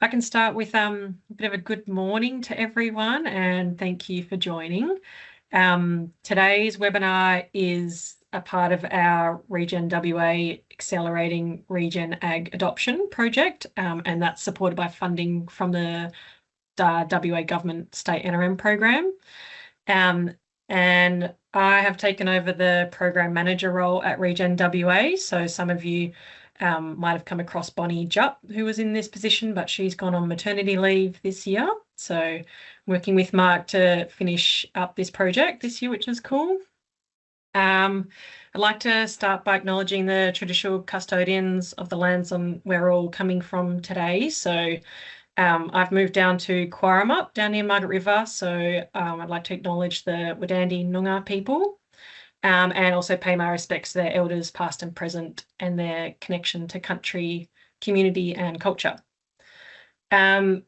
I can start with a bit of a good morning to everyone, and thank you for joining. Today's webinar is a part of our Regen WA Accelerating Regen Ag Adoption project, and that's supported by funding from the WA Government State NRM program. And I have taken over the program manager role at Regen WA. So some of you might have come across Bonnie Jupp, who was in this position, but she's gone on maternity leave this year. So working with Mark to finish up this project this year, which is cool. I'd like to start by acknowledging the traditional custodians of the lands on where we're all coming from today. So I've moved down to Quarramup, down near Margaret River, so I'd like to acknowledge the Wadandi Noongar people and also pay my respects to their elders past and present and their connection to country, community and culture.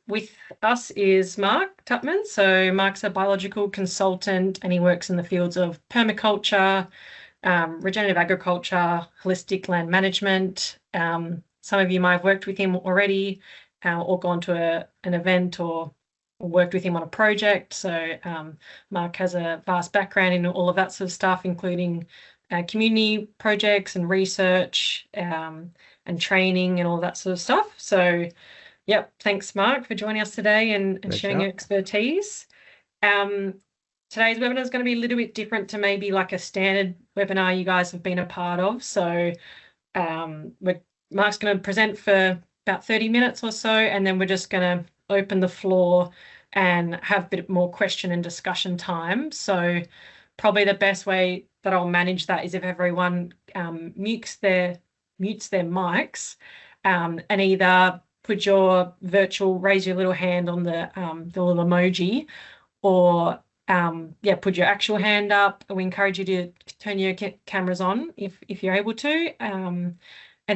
With us is Mark Tupman. So Mark's a biological consultant and he works in the fields of permaculture, regenerative agriculture, holistic land management. Some of you might have worked with him already or gone to an event or worked with him on a project. So Mark has a vast background in all of that sort of stuff, including community projects and research and training and all that sort of stuff. So, yep, thanks, Mark, for joining us today and sharing your expertise. Today's webinar is going to be a little bit different to maybe like a standard webinar you guys have been a part of. So Mark's going to present for about 30 minutes or so, and then we're just going to open the floor and have a bit more question and discussion time. So probably the best way that I'll manage that is if everyone mutes their mics and either put your raise your little hand on the little emoji, or put your actual hand up. We encourage you to turn your cameras on if you're able to. And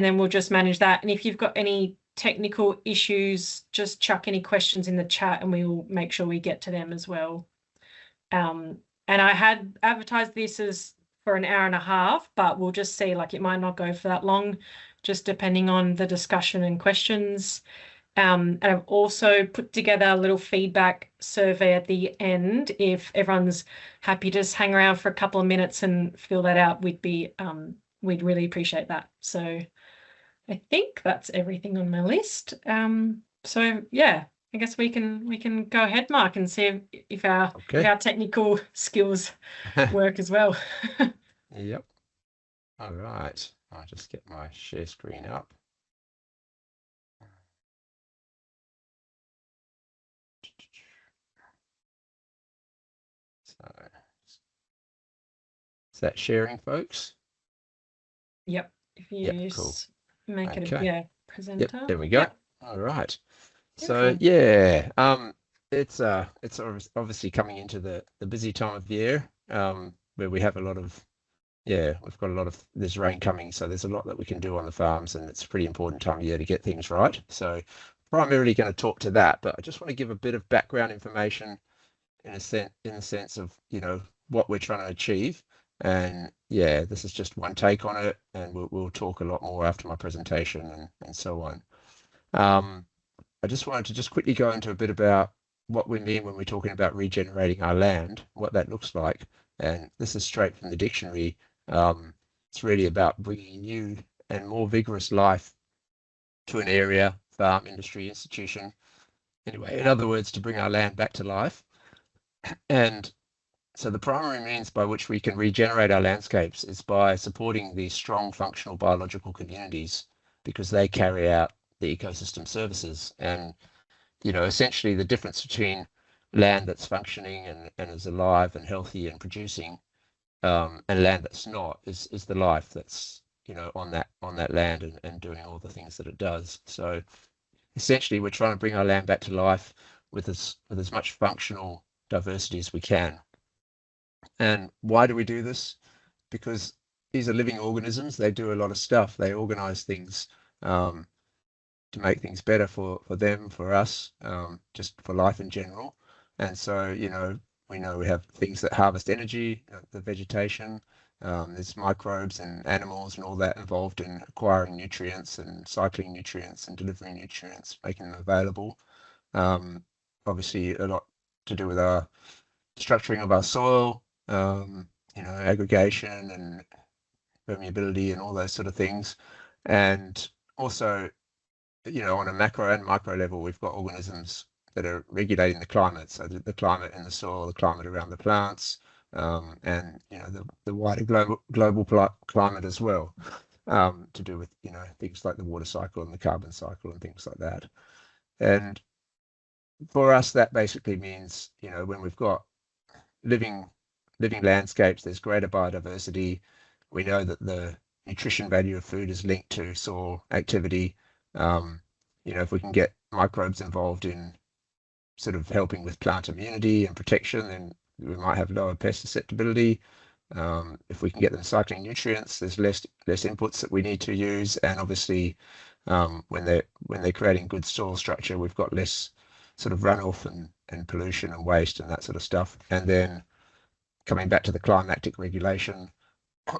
then we'll just manage that. And if you've got any technical issues, just chuck any questions in the chat and we will make sure we get to them as well. And I had advertised this as for an hour and a half, but we'll just see, like it might not go for that long, just depending on the discussion and questions. And I've also put together a little feedback survey at the end. If everyone's happy to just hang around for a couple of minutes and fill that out, we'd really appreciate that. So I think that's everything on my list. So yeah, I guess we can go ahead, Mark, and see if our technical skills work as well. Yep. All right. I'll just get my share screen up. So, is that sharing, folks? Yep. If you cool. Make it a presenter. Yep, there we go. Yep. All right. Beautiful. So yeah, it's obviously coming into the busy time of year where we have a lot of there's rain coming, so there's a lot that we can do on the farms, and it's a pretty important time of year to get things right. So primarily going to talk to that, but I just want to give a bit of background information in the sense of what we're trying to achieve. And yeah, this is just one take on it, and we'll talk a lot more after my presentation and so on. I just wanted to just quickly go into a bit about what we mean when we're talking about regenerating our land, what that looks like. And this is straight from the dictionary. It's really about bringing new and more vigorous life to an area, farm, industry, institution. Anyway, in other words, to bring our land back to life. And so the primary means by which we can regenerate our landscapes is by supporting these strong functional biological communities, because they carry out the ecosystem services. And essentially the difference between land that's functioning and is alive and healthy and producing and land that's not is the life that's on that land and doing all the things that it does. So essentially we're trying to bring our land back to life with as much functional diversity as we can. And why do we do this? Because these are living organisms. They do a lot of stuff. They organize things to make things better for them, for us, just for life in general. And so we know we have things that harvest energy, the vegetation, There's microbes and animals and all that involved in acquiring nutrients and cycling nutrients and delivering nutrients, making them available. Obviously, a lot to do with our structuring of our soil, aggregation and permeability and all those sort of things. And also, on a macro and micro level, we've got organisms that are regulating the climate. So the climate in the soil, the climate around the plants, and the wider global climate as well, to do with things like the water cycle and the carbon cycle and things like that. And for us, that basically means when we've got living landscapes, there's greater biodiversity. We know that the nutrition value of food is linked to soil activity. If we can get microbes involved in sort of helping with plant immunity and protection, then we might have lower pest susceptibility. If we can get them cycling nutrients, there's less inputs that we need to use, and obviously, when they're creating good soil structure, we've got less sort of runoff and pollution and waste and that sort of stuff. And then coming back to the climatic regulation,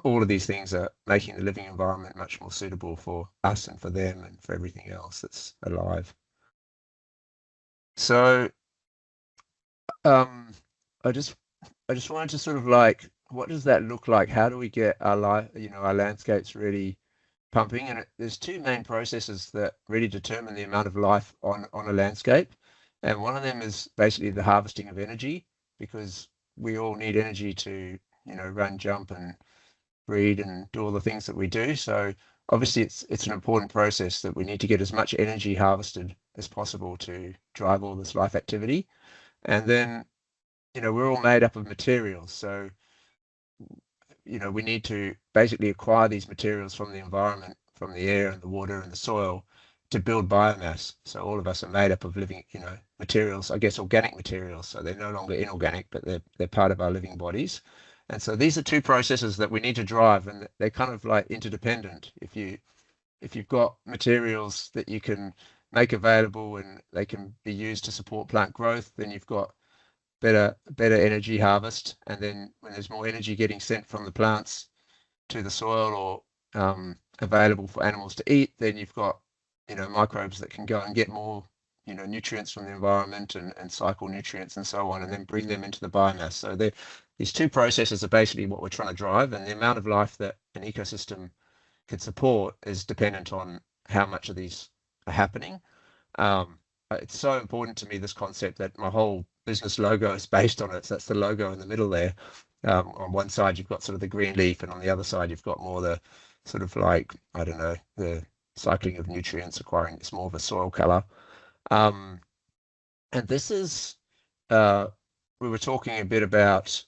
all of these things are making the living environment much more suitable for us and for them and for everything else that's alive. So I just wanted to sort of like, what does that look like? How do we get our our landscapes really pumping? And there's two main processes that really determine the amount of life on a landscape. And one of them is basically the harvesting of energy, because we all need energy to, run, jump and breed and do all the things that we do. So obviously it's an important process that we need to get as much energy harvested as possible to drive all this life activity. And then, we're all made up of materials. So, we need to basically acquire these materials from the environment, from the air and the water and the soil, to build biomass. So all of us are made up of living, materials, I guess organic materials. So they're no longer inorganic, but they're part of our living bodies. And so these are two processes that we need to drive, and they're kind of like interdependent. If you've got materials that you can make available and they can be used to support plant growth, then you've got better energy harvest. And then when there's more energy getting sent from the plants to the soil or available for animals to eat, then you've got microbes that can go and get more nutrients from the environment and cycle nutrients and so on, and then bring them into the biomass. So these two processes are basically what we're trying to drive, and the amount of life that an ecosystem can support is dependent on how much of these are happening. It's so important to me, this concept, that my whole business logo is based on it. So that's the logo in the middle there. On one side you've got sort of the green leaf, and on the other side you've got more the sort of like, I don't know, the cycling of nutrients, acquiring, it's more of a soil color. And this is, we were talking a bit about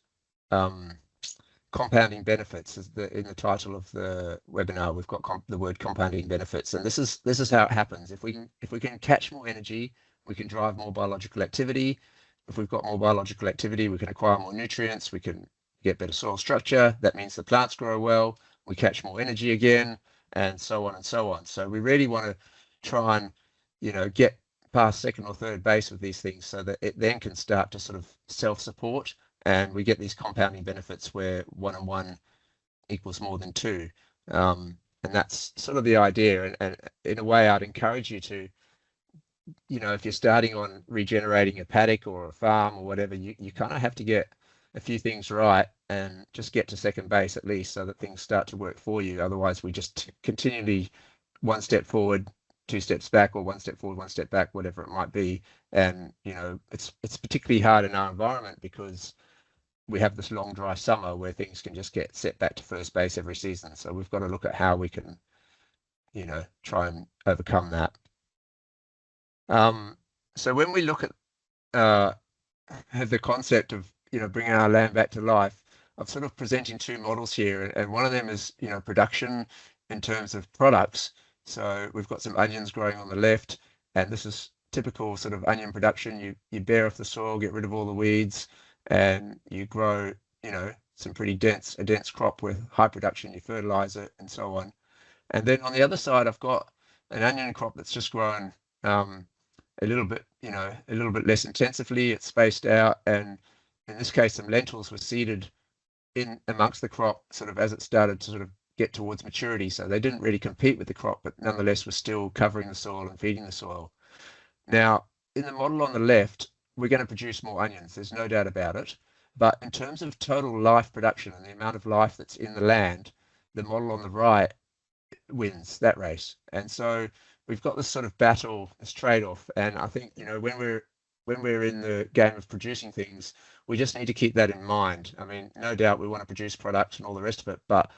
compounding benefits. In the title of the webinar, we've got the word compounding benefits, and this is how it happens. If we can catch more energy, we can drive more biological activity. If we've got more biological activity, we can acquire more nutrients, we can get better soil structure. That means the plants grow well, we catch more energy again, and so on and so on. So we really want to try and get past second or third base with these things, so that it then can start to sort of self-support, and we get these compounding benefits where 1 and 1 equals more than 2. And that's sort of the idea. And in a way, I'd encourage you to, if you're starting on regenerating a paddock or a farm or whatever, you kind of have to get a few things right and just get to second base at least, so that things start to work for you. Otherwise, we just continually 1 step forward, 2 steps back, or 1 step forward, 1 step back, whatever it might be. And it's particularly hard in our environment because we have this long dry summer where things can just get set back to first base every season. So we've got to look at how we can try and overcome that. So when we look at the concept of bringing our land back to life, I'm sort of presenting 2 models here, and one of them is production in terms of products. So we've got some onions growing on the left, and this is typical sort of onion production. You bare off the soil, get rid of all the weeds, and you grow some pretty dense crop with high production. You fertilize it and so on. And then on the other side, I've got an onion crop that's just grown a little bit less intensively. It's spaced out, and in this case some lentils were seeded in amongst the crop sort of as it started to sort of get towards maturity. So they didn't really compete with the crop, but nonetheless were still covering the soil and feeding the soil. Now, in the model on the left, we're going to produce more onions. There's no doubt about it. But in terms of total life production and the amount of life that's in the land, the model on the right wins that race. And so we've got this sort of battle, this trade-off. And I think, you know, when we're in the game of producing things, we just need to keep that in mind. I mean, no doubt we want to produce products and all the rest of it, but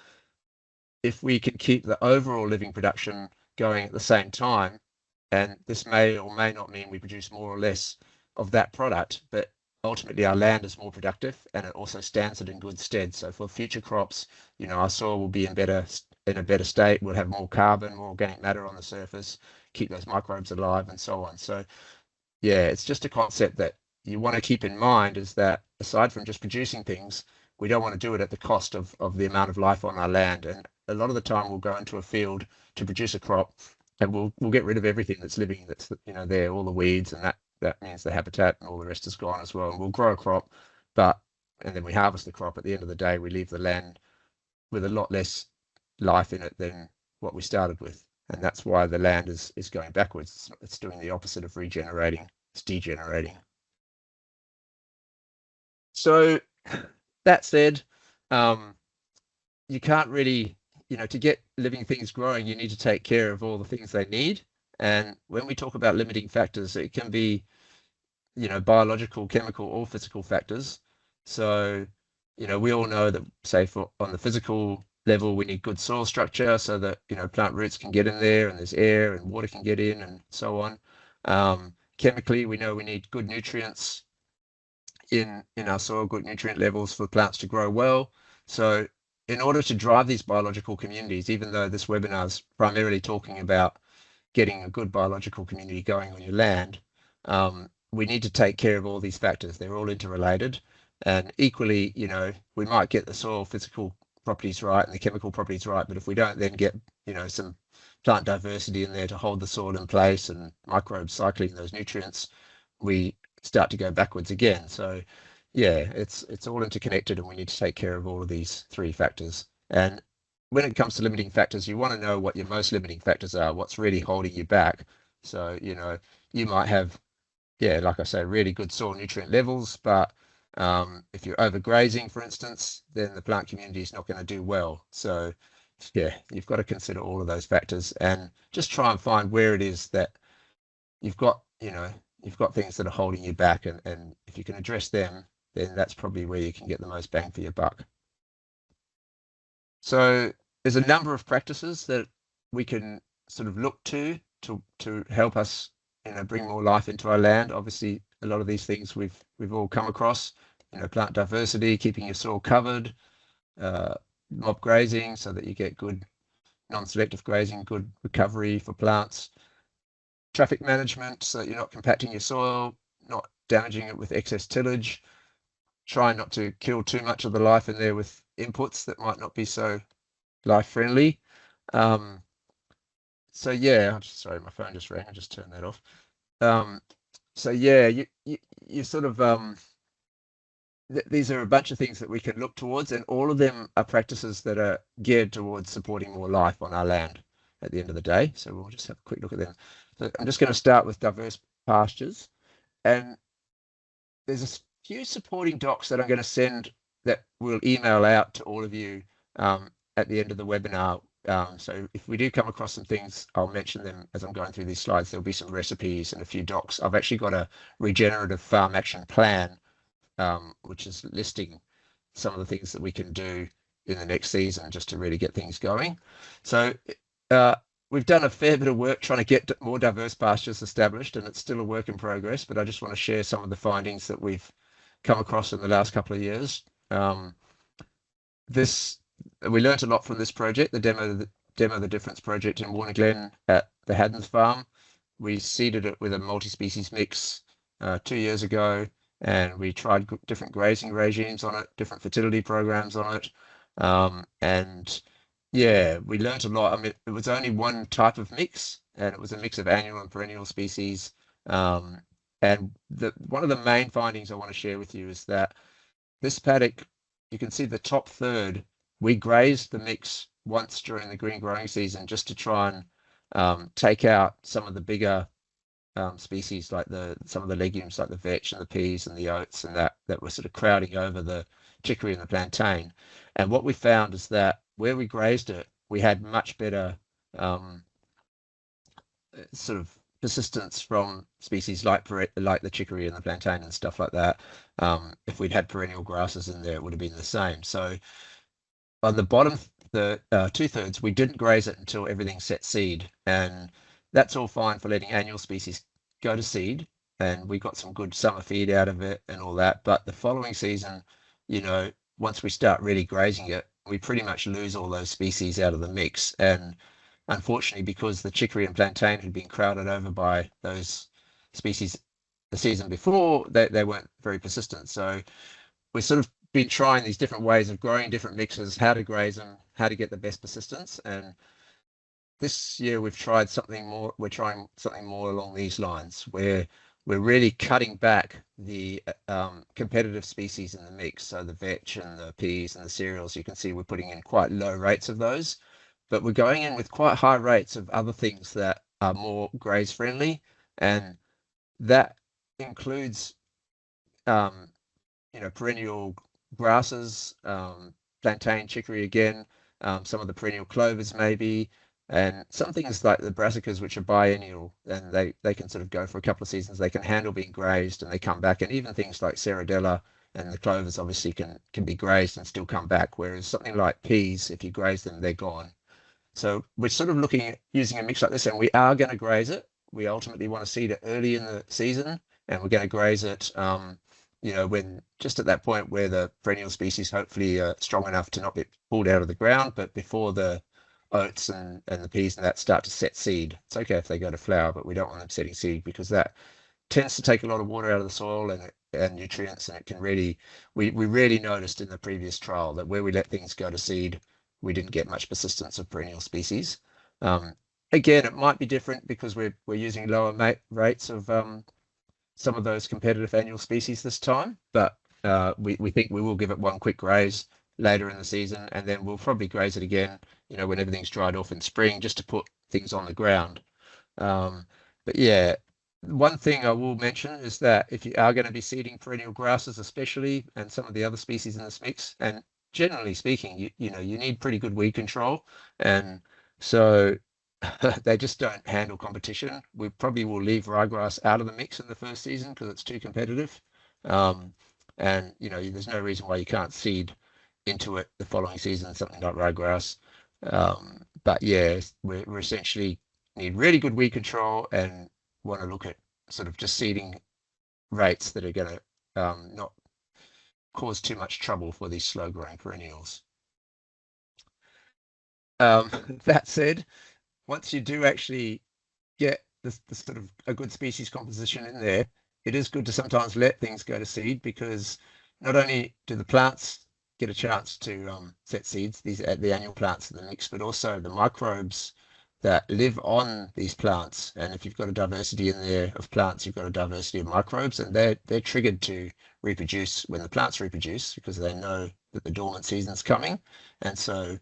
if we can keep the overall living production going at the same time, and this may or may not mean we produce more or less of that product, but ultimately our land is more productive and it also stands it in good stead. So for future crops, you know, our soil will be in a better state. We'll have more carbon, more organic matter on the surface, keep those microbes alive and so on. So yeah, it's just a concept that you want to keep in mind, is that aside from just producing things, we don't want to do it at the cost of the amount of life on our land. And a lot of the time we'll go into a field to produce a crop and we'll get rid of everything that's living, that's, you know, there, all the weeds, and that means the habitat and all the rest is gone as well. And we'll grow a crop, and then we harvest the crop. At the end of the day, we leave the land with a lot less life in it than what we started with. And that's why the land is going backwards. It's doing the opposite of regenerating, it's degenerating. So that said, you can't really, you know, to get living things growing, you need to take care of all the things they need. And when we talk about limiting factors, it can be, you know, biological, chemical, or physical factors. So, you know, we all know that, say, on the physical level, we need good soil structure so that, you know, plant roots can get in there and there's air and water can get in and so on. Chemically, we know we need good nutrients in our soil, good nutrient levels for plants to grow well. So in order to drive these biological communities, even though this webinar is primarily talking about getting a good biological community going on your land, we need to take care of all these factors. They're all interrelated. And equally, you know, we might get the soil physical properties right and the chemical properties right, but if we don't then get, you know, some plant diversity in there to hold the soil in place and microbes cycling those nutrients, we start to go backwards again. So yeah, it's all interconnected, and we need to take care of all of these three factors. And when it comes to limiting factors, you want to know what your most limiting factors are, what's really holding you back. So, you know, you might have, yeah, like I say, really good soil nutrient levels, but if you're overgrazing, for instance, then the plant community is not going to do well. So yeah, you've got to consider all of those factors and just try and find where it is that you've got, you know, you've got things that are holding you back, and if you can address them, then that's probably where you can get the most bang for your buck. So there's a number of practices that we can sort of look to help us, you know, bring more life into our land. Obviously, a lot of these things we've all come across, you know, plant diversity, keeping your soil covered, mob grazing so that you get good non-selective grazing, good recovery for plants, traffic management so that you're not compacting your soil, not damaging it with excess tillage, try not to kill too much of the life in there with inputs that might not be so life friendly. So yeah, sorry, my phone just rang. I just turned that off. So yeah, you sort of these are a bunch of things that we can look towards, and all of them are practices that are geared towards supporting more life on our land at the end of the day. So we'll just have a quick look at them. So I'm just going to start with diverse pastures, and there's a few supporting docs that I'm going to send that we'll email out to all of you at the end of the webinar. So if we do come across some things, I'll mention them as I'm going through these slides. There'll be some recipes and a few docs. I've actually got a regenerative farm action plan, which is listing some of the things that we can do in the next season just to really get things going. So we've done a fair bit of work trying to get more diverse pastures established, and it's still a work in progress, but I just want to share some of the findings that we've come across in the last couple of years. We learned a lot from this project, the Demo the Difference project in Warner Glen at the Haddons farm. We seeded it with a multi-species mix 2 years ago, and we tried different grazing regimes on it, different fertility programs on it. And yeah, we learned a lot. I mean, it was only one type of mix, and it was a mix of annual and perennial species. And one of the main findings I want to share with you is that this paddock you can see the top third, we grazed the mix once during the green growing season just to try and take out some of the bigger species like some of the legumes like the vetch and the peas and the oats and that were sort of crowding over the chicory and the plantain. And what we found is that where we grazed it, we had much better sort of persistence from species like the chicory and the plantain and stuff like that. If we'd had perennial grasses in there, it would have been the same. So on the bottom, the 2/3, we didn't graze it until everything set seed, and that's all fine for letting annual species go to seed, and we got some good summer feed out of it and all that. But the following season, once we start really grazing it, we pretty much lose all those species out of the mix. And unfortunately, because the chicory and plantain had been crowded over by those species the season before, they weren't very persistent. So we've sort of been trying these different ways of growing different mixes, how to graze them, how to get the best persistence. And this year we've tried something more. We're trying something more along these lines, where we're really cutting back the competitive species in the mix. So the vetch and the peas and the cereals, you can see we're putting in quite low rates of those, but we're going in with quite high rates of other things that are more graze friendly, and that includes perennial grasses, plantain, chicory again, some of the perennial clovers maybe, and some things like the brassicas, which are biennial, and they can sort of go for a couple of seasons. They can handle being grazed and they come back, and even things like ceradella and the clovers obviously can be grazed and still come back, whereas something like peas, if you graze them, they're gone. So we're sort of looking at using a mix like this, and we are going to graze it. We ultimately want to seed it early in the season, and we're going to graze it when just at that point where the perennial species hopefully are strong enough to not be pulled out of the ground, but before the oats and the peas and that start to set seed. It's okay if they go to flower, but we don't want them setting seed, because that tends to take a lot of water out of the soil and nutrients, and it can really, we really noticed in the previous trial that where we let things go to seed, we didn't get much persistence of perennial species. Again, it might be different because we're using lower rates of some of those competitive annual species this time, but we think we will give it one quick graze later in the season, and then we'll probably graze it again, when everything's dried off in spring, just to put things on the ground. But yeah, one thing I will mention is that if you are going to be seeding perennial grasses, especially, and some of the other species in this mix, and generally speaking, you need pretty good weed control, and so they just don't handle competition. We probably will leave ryegrass out of the mix in the first season because it's too competitive. And there's no reason why you can't seed into it the following season, something like ryegrass. But yeah, we're essentially need really good weed control and want to look at sort of just seeding rates that are going to not cause too much trouble for these slow growing perennials. That said, once you do actually get the sort of a good species composition in there, it is good to sometimes let things go to seed, because not only do the plants get a chance to set seeds, these are the annual plants in the mix, but also the microbes that live on these plants. And if you've got a diversity in there of plants, you've got a diversity of microbes, and they're triggered to reproduce when the plants reproduce, because they know that the dormant season's coming. And so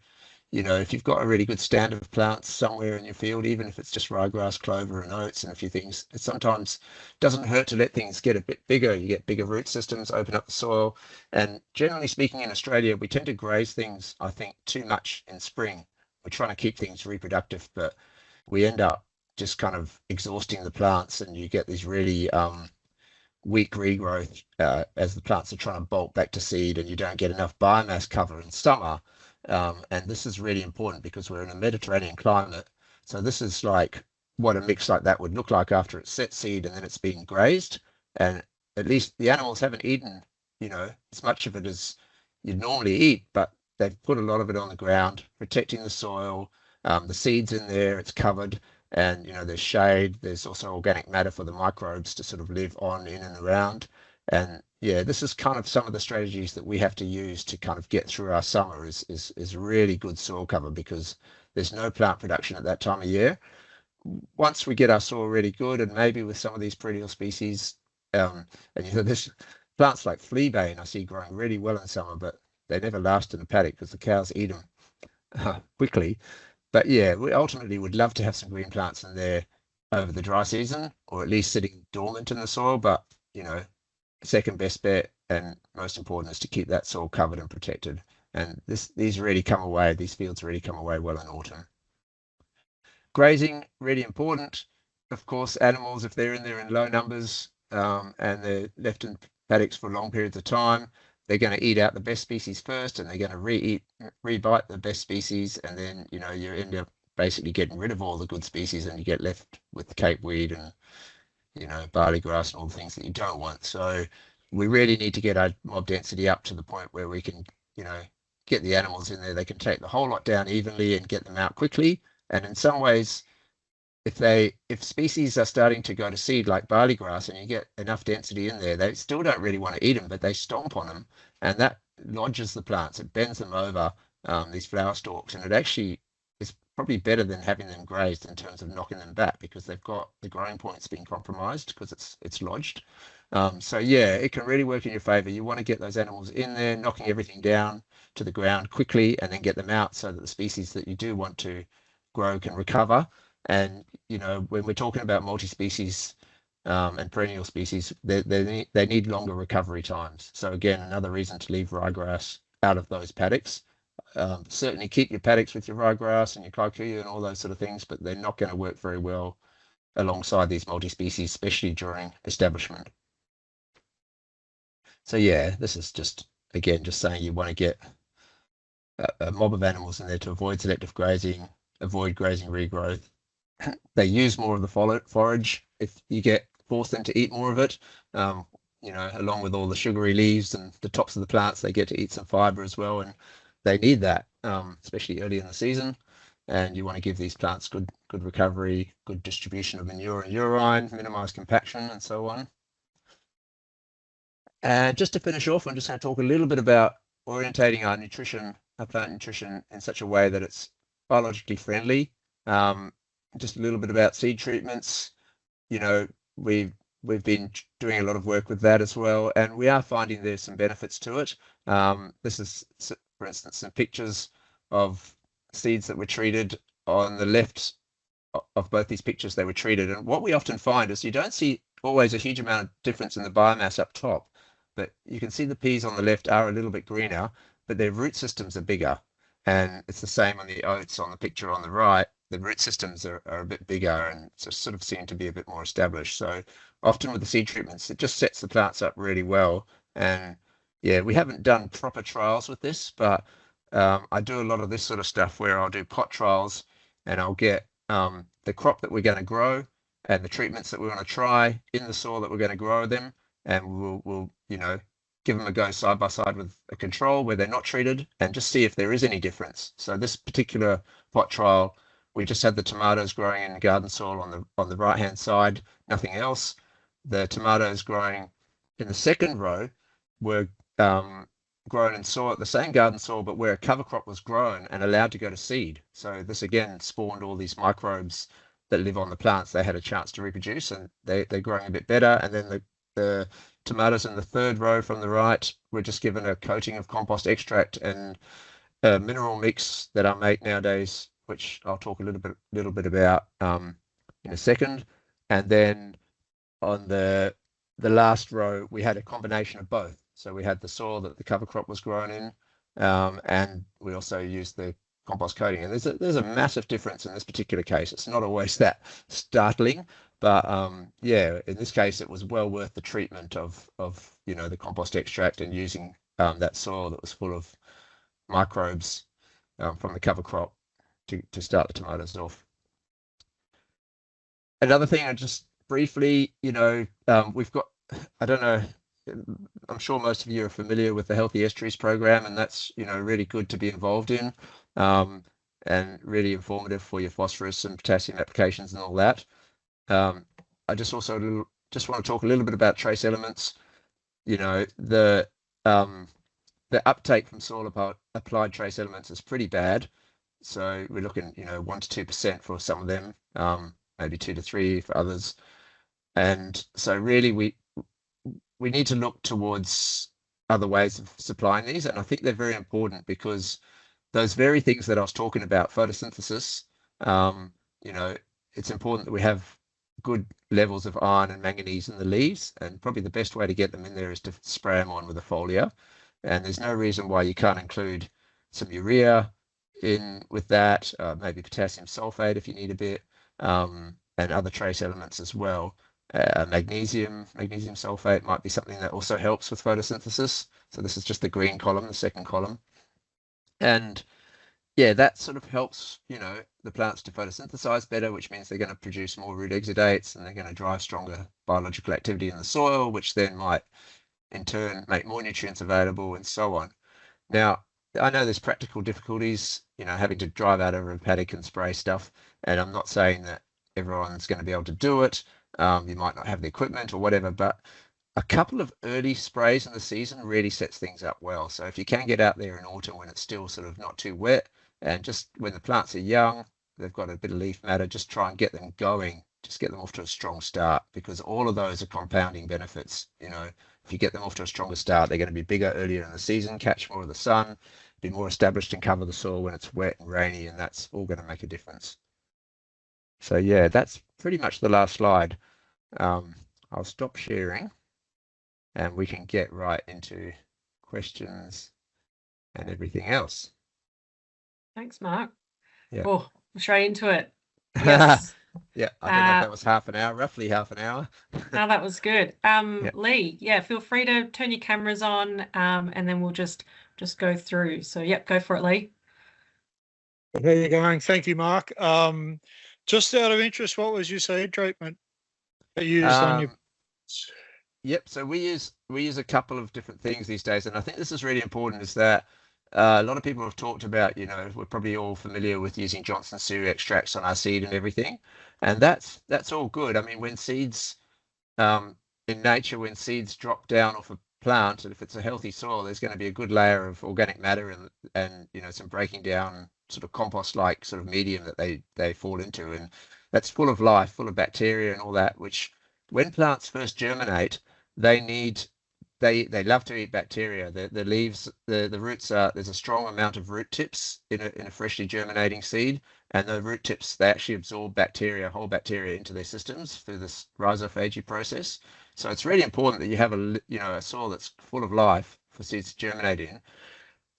if you've got a really good stand of plants somewhere in your field, even if it's just ryegrass, clover and oats and a few things, it sometimes doesn't hurt to let things get a bit bigger. You get bigger root systems, open up the soil. And generally speaking, in Australia, we tend to graze things, I think, too much in spring. We're trying to keep things reproductive, but we end up just kind of exhausting the plants, and you get these really weak regrowth as the plants are trying to bolt back to seed, and you don't get enough biomass cover in summer. And this is really important because we're in a Mediterranean climate. So this is like what a mix like that would look like after it's set seed and then it's been grazed. And at least the animals haven't eaten, as much of it as you'd normally eat, but they've put a lot of it on the ground, protecting the soil. The seed's in there, it's covered, and there's shade. There's also organic matter for the microbes to sort of live on, in and around. And yeah, this is kind of some of the strategies that we have to use to kind of get through our summer is really good soil cover, because there's no plant production at that time of year. Once we get our soil really good, and maybe with some of these perennial species, and there's plants like fleabane I see growing really well in summer, but they never last in the paddock because the cows eat them quickly. But yeah, we ultimately would love to have some green plants in there over the dry season, or at least sitting dormant in the soil. But second best bet and most important is to keep that soil covered and protected. And these fields really come away well in autumn. Grazing, really important. Of course, animals, if they're in there in low numbers and they're left in paddocks for long periods of time, they're going to eat out the best species first, and they're going to rebite the best species, and then you end up basically getting rid of all the good species, and you get left with the cape weed and barley grass and all the things that you don't want. So we really need to get our mob density up to the point where we can, get the animals in there. They can take the whole lot down evenly and get them out quickly. And in some ways, if species are starting to go to seed like barley grass and you get enough density in there, they still don't really want to eat them, but they stomp on them, and that lodges the plants. It bends them over, these flower stalks, and it actually is probably better than having them grazed in terms of knocking them back, because they've got the growing points being compromised because it's lodged. So yeah, it can really work in your favor. You want to get those animals in there, knocking everything down to the ground quickly, and then get them out so that the species that you do want to grow can recover. And when we're talking about multi-species and perennial species, they need longer recovery times. So again, another reason to leave ryegrass out of those paddocks. Certainly keep your paddocks with your ryegrass and your kikuyu and all those sort of things, but they're not going to work very well alongside these multi-species, especially during establishment. So yeah, this is just saying you want to get a mob of animals in there to avoid selective grazing, avoid grazing regrowth. They use more of the forage if you force them to eat more of it. Along with all the sugary leaves and the tops of the plants, they get to eat some fiber as well, and they need that, especially early in the season. And you want to give these plants good recovery, good distribution of manure and urine, minimize compaction, and so on. And just to finish off, I'm just going to talk a little bit about orientating our plant nutrition in such a way that it's biologically friendly. Just a little bit about seed treatments. We've been doing a lot of work with that as well, and we are finding there's some benefits to it. This is, for instance, some pictures of seeds that were treated. On the left of both these pictures, they were treated, and what we often find is you don't see always a huge amount of difference in the biomass up top, but you can see the peas on the left are a little bit greener, but their root systems are bigger. And it's the same on the oats on the picture on the right. The root systems are a bit bigger and sort of seem to be a bit more established. So often with the seed treatments, it just sets the plants up really well. And yeah, we haven't done proper trials with this, but I do a lot of this sort of stuff where I'll do pot trials, and I'll get the crop that we're going to grow and the treatments that we want to try in the soil that we're going to grow them, and we'll give them a go side by side with a control where they're not treated, and just see if there is any difference. So this particular pot trial, we just had the tomatoes growing in garden soil on the right hand side, nothing else. The tomatoes growing in the second row were grown in soil, the same garden soil, but where a cover crop was grown and allowed to go to seed. So this again spawned all these microbes that live on the plants. They had a chance to reproduce, and they're growing a bit better. And then the tomatoes in the third row from the right were just given a coating of compost extract and a mineral mix that I make nowadays, which I'll talk a little bit about in a second. And then on the last row, we had a combination of both. So we had the soil that the cover crop was grown in, and we also used the compost coating. And there's a massive difference in this particular case. It's not always that startling, but yeah, in this case, it was well worth the treatment of the compost extract and using that soil that was full of microbes from the cover crop to start the tomatoes off. Another thing, I just briefly, we've got, I don't know, I'm sure most of you are familiar with the Healthy Estuaries program, and that's really good to be involved in, and really informative for your phosphorus and potassium applications and all that. I just want to talk a little bit about trace elements. The uptake from soil applied trace elements is pretty bad. So we're looking 1 to 2% for some of them, maybe 2 to 3 for others. And so really we need to look towards other ways of supplying these. And I think they're very important because those very things that I was talking about, photosynthesis, you know, it's important that we have good levels of iron and manganese in the leaves, and probably the best way to get them in there is to spray them on with a foliar. And there's no reason why you can't include some urea in with that, maybe potassium sulfate if you need a bit, and other trace elements as well. Magnesium sulfate might be something that also helps with photosynthesis. So this is just the green column, the second column. And yeah, that sort of helps, you know, the plants to photosynthesize better, which means they're going to produce more root exudates and they're going to drive stronger biological activity in the soil, which then might in turn make more nutrients available and so on. Now, I know there's practical difficulties, you know, having to drive out over a paddock and spray stuff, and I'm not saying that everyone's going to be able to do it. You might not have the equipment or whatever, but a couple of early sprays in the season really sets things up well. So if you can get out there in autumn when it's still sort of not too wet, and just when the plants are young, they've got a bit of leaf matter, just try and get them going, just get them off to a strong start, because all of those are compounding benefits. You know, if you get them off to a stronger start, they're going to be bigger earlier in the season, catch more of the sun, be more established and cover the soil when it's wet and rainy, and that's all going to make a difference. So yeah, that's pretty much the last slide. I'll stop sharing and we can get right into questions and everything else. Thanks, Mark. Yeah. Oh, straight into it. Yes. Yeah, I don't know if that was half an hour, roughly half an hour. No, that was good. Lee, yeah, feel free to turn your cameras on, and then we'll just go through. So, yep, go for it, Lee. There you going. Thank you, Mark. Just out of interest, what was your seed treatment that you used on your? Yep. So we use a couple of different things these days, and I think this is really important. Is that a lot of people have talked about, you know, we're probably all familiar with using Johnson Sioux extracts on our seed and everything, and that's all good. I mean, when seeds in nature, when seeds drop down off a plant, and if it's a healthy soil, there's going to be a good layer of organic matter and you know, some breaking down sort of compost-like sort of medium that they fall into, and that's full of life, full of bacteria and all that, which when plants first germinate, they love to eat bacteria. The leaves, the roots there's a strong amount of root tips in a freshly germinating seed, and the root tips, they actually absorb whole bacteria into their systems through this rhizophagy process. So it's really important that you have a soil that's full of life for seeds to germinate in.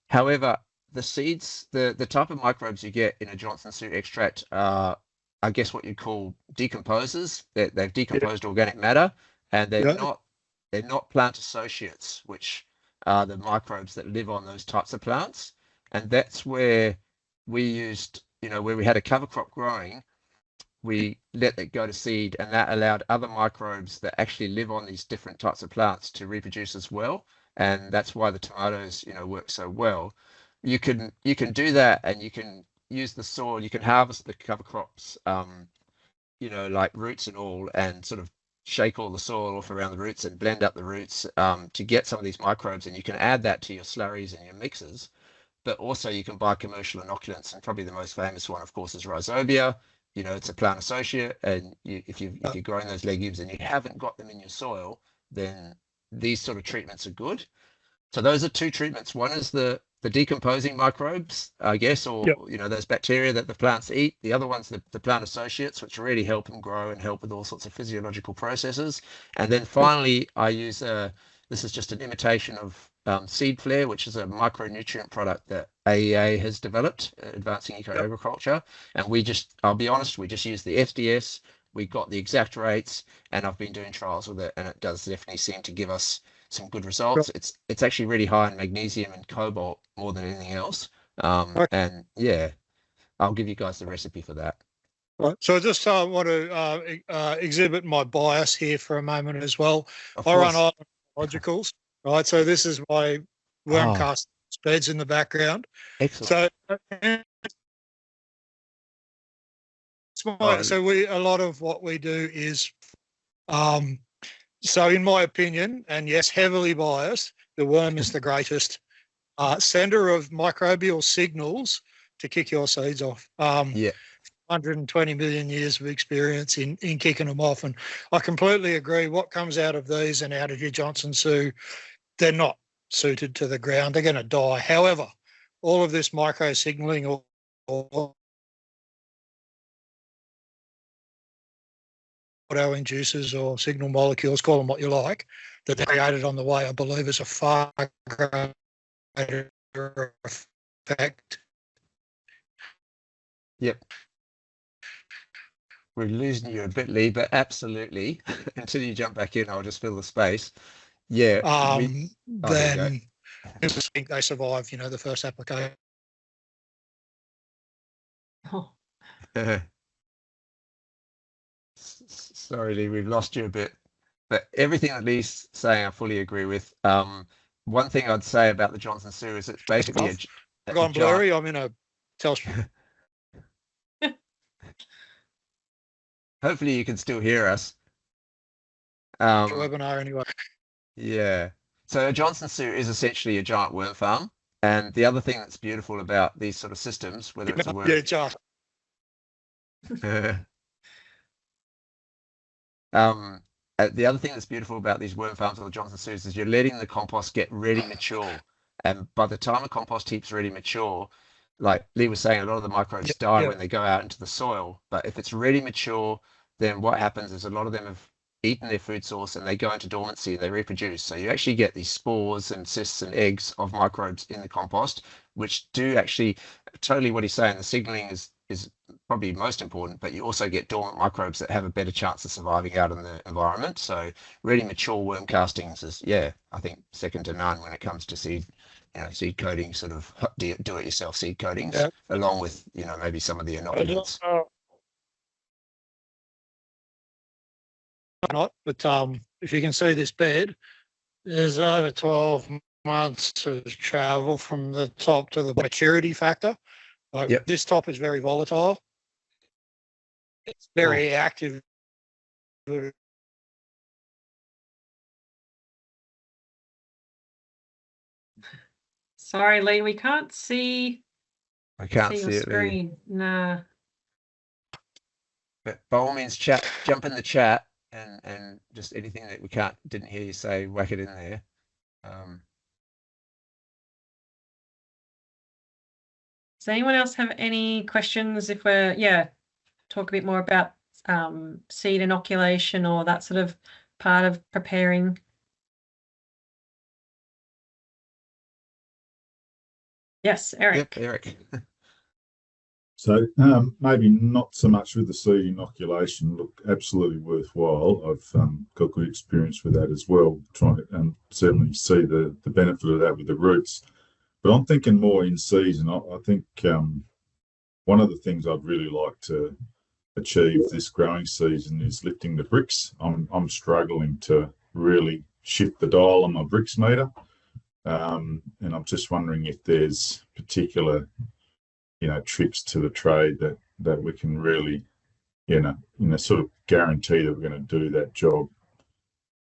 However, the seeds, the type of microbes you get in a Johnson Sioux extract are, I guess, what you call decomposers. They've decomposed organic matter, and they're not plant associates, which are the microbes that live on those types of plants. And that's where we used, you know, where we had a cover crop growing, we let it go to seed, and that allowed other microbes that actually live on these different types of plants to reproduce as well. And that's why the tomatoes, you know, work so well. You can do that, and you can use the soil, you can harvest the cover crops, you know, like roots and all, and sort of shake all the soil off around the roots and blend up the roots to get some of these microbes, and you can add that to your slurries and your mixes. But also you can buy commercial inoculants, and probably the most famous one, of course, is rhizobia. You know, it's a plant associate, and if you're growing those legumes and you haven't got them in your soil, then these sort of treatments are good. So those are two treatments. One is the decomposing microbes, I guess, or you know, those bacteria that the plants eat. The other one's the plant associates, which really help them grow and help with all sorts of physiological processes. And then finally, I use this is just an imitation of seed flare, which is a micronutrient product that AEA has developed, Advancing Eco Agriculture. And I'll be honest, we just use the SDS. We got the exact rates, and I've been doing trials with it, and it does definitely seem to give us some good results. It's actually really high in magnesium and cobalt more than anything else. And yeah, I'll give you guys the recipe for that. Right. So I just want to exhibit my bias here for a moment as well. I run biologicals, right? So this is my wormcast beds in the background. Excellent. So a lot of what we do is so in my opinion, and yes, heavily biased, the worm is the greatest sender of microbial signals to kick your seeds off. 120 million years of experience in kicking them off. And I completely agree. What comes out of these and out of your Johnson Sioux, they're not suited to the ground, they're going to die. However, all of this micro signaling or auto-inducers or signal molecules, call them what you like, that they're created on the way, I believe is a far greater effect. Yep. We're losing you a bit, Lee, but absolutely. Until you jump back in, I'll just fill the space. Yeah. Then I think they survive, the first application. Oh. Sorry, Lee, we've lost you a bit. But everything that Lee's saying, I fully agree with. One thing I'd say about the Johnson Sue is it's basically I've gone blurry. I'm in a Telstra. Hopefully you can still hear us. Webinar anyway. Yeah. So a Johnson Sue is essentially a giant worm farm. And the other thing that's beautiful about these sort of systems, whether it's a worm... Yeah, just. The other thing that's beautiful about these worm farms or the Johnson Sues is you're letting the compost get really mature. And by the time a compost heap's really mature, like Lee was saying, a lot of the microbes die when they go out into the soil. But if it's really mature, then what happens is a lot of them have eaten their food source and they go into dormancy and they reproduce. So you actually get these spores and cysts and eggs of microbes in the compost, which do actually, totally what he's saying, the signaling is probably most important, but you also get dormant microbes that have a better chance of surviving out in the environment. So really mature worm castings is, I think second to none when it comes to seed coating, sort of do-it-yourself seed coatings, along with, maybe some of the inoculants. Not, but if you can see this bed, there's over 12 months of travel from the top to the maturity factor. This top is very volatile. It's very active. Sorry, Lee, we can't see. I can't see your it, screen. Lee. Nah. But by all means, jump in the chat and just anything that we didn't hear you say, whack it in there. Does anyone else have any questions? If we're talk a bit more about seed inoculation or that sort of part of preparing. Yes, Eric. Yep, Eric. So maybe not so much with the seed inoculation. Look, absolutely worthwhile. I've got good experience with that as well. Trying to certainly see the benefit of that with the roots. But I'm thinking more in season. I think one of the things I'd really like to achieve this growing season is lifting the bricks. I'm struggling to really shift the dial on my bricks meter, and I'm just wondering if there's particular tricks to the trade that we can really sort of guarantee that we're going to do that job.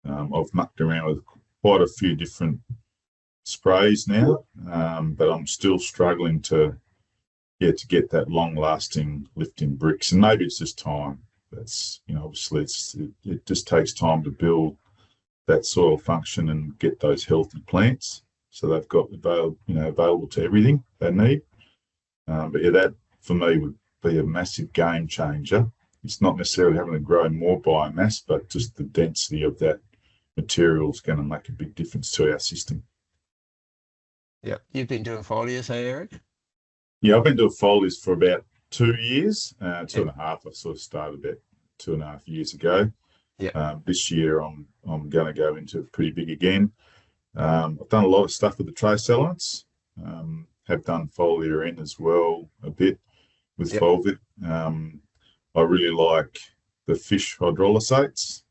I've mucked around with quite a few different sprays now, but I'm still struggling to get that long-lasting lifting bricks, and maybe it's just time. That's obviously it just takes time to build that soil function and get those healthy plants, so they've got available to everything they need. But that for me would be a massive game changer. It's not necessarily having to grow more biomass, but just the density of that material is going to make a big difference to our system. Yeah, you've been doing foliars, hey, Eric? Yeah, I've been doing foliars for about 2 years, 2.5. I sort of started about 2.5 years ago. Yeah. This year I'm going to go into pretty big again. I've done a lot of stuff with the trace elements. Have done foliar in as well a bit with Volvic. I really like the fish hydrolysates.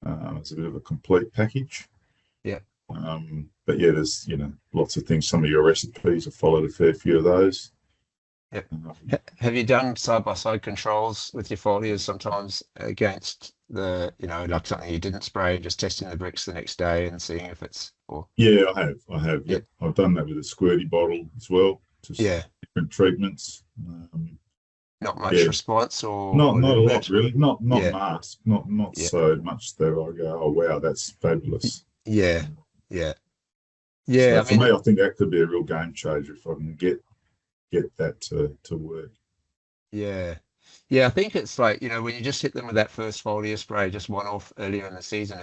It's a bit of a complete package. Yeah. But there's lots of things. Some of your recipes have followed a fair few of those. Yep. Have you done side-by-side controls with your foliars sometimes against the, like something you didn't spray, just testing the bricks the next day and seeing if it's... Yeah, I have. Yep. I've done that with a squirty bottle as well. Just different treatments. Not much response, or not a lot really. Not much. Not Yeah. so much that I go, oh wow, that's fabulous. Yeah. Yeah, So for me, I think that could be a real game changer if I can get that to work. yeah. Yeah, I think it's like, when you just hit them with that first foliar spray, just one off earlier in the season,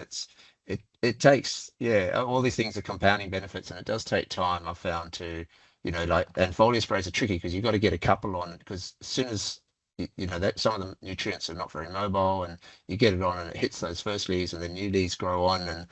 it takes, all these things are compounding benefits, and it does take time, I've found, to, and foliar sprays are tricky because you've got to get a couple on, because as soon as that some of the nutrients are not very mobile, and you get it on and it hits those first leaves, and then new leaves grow on, and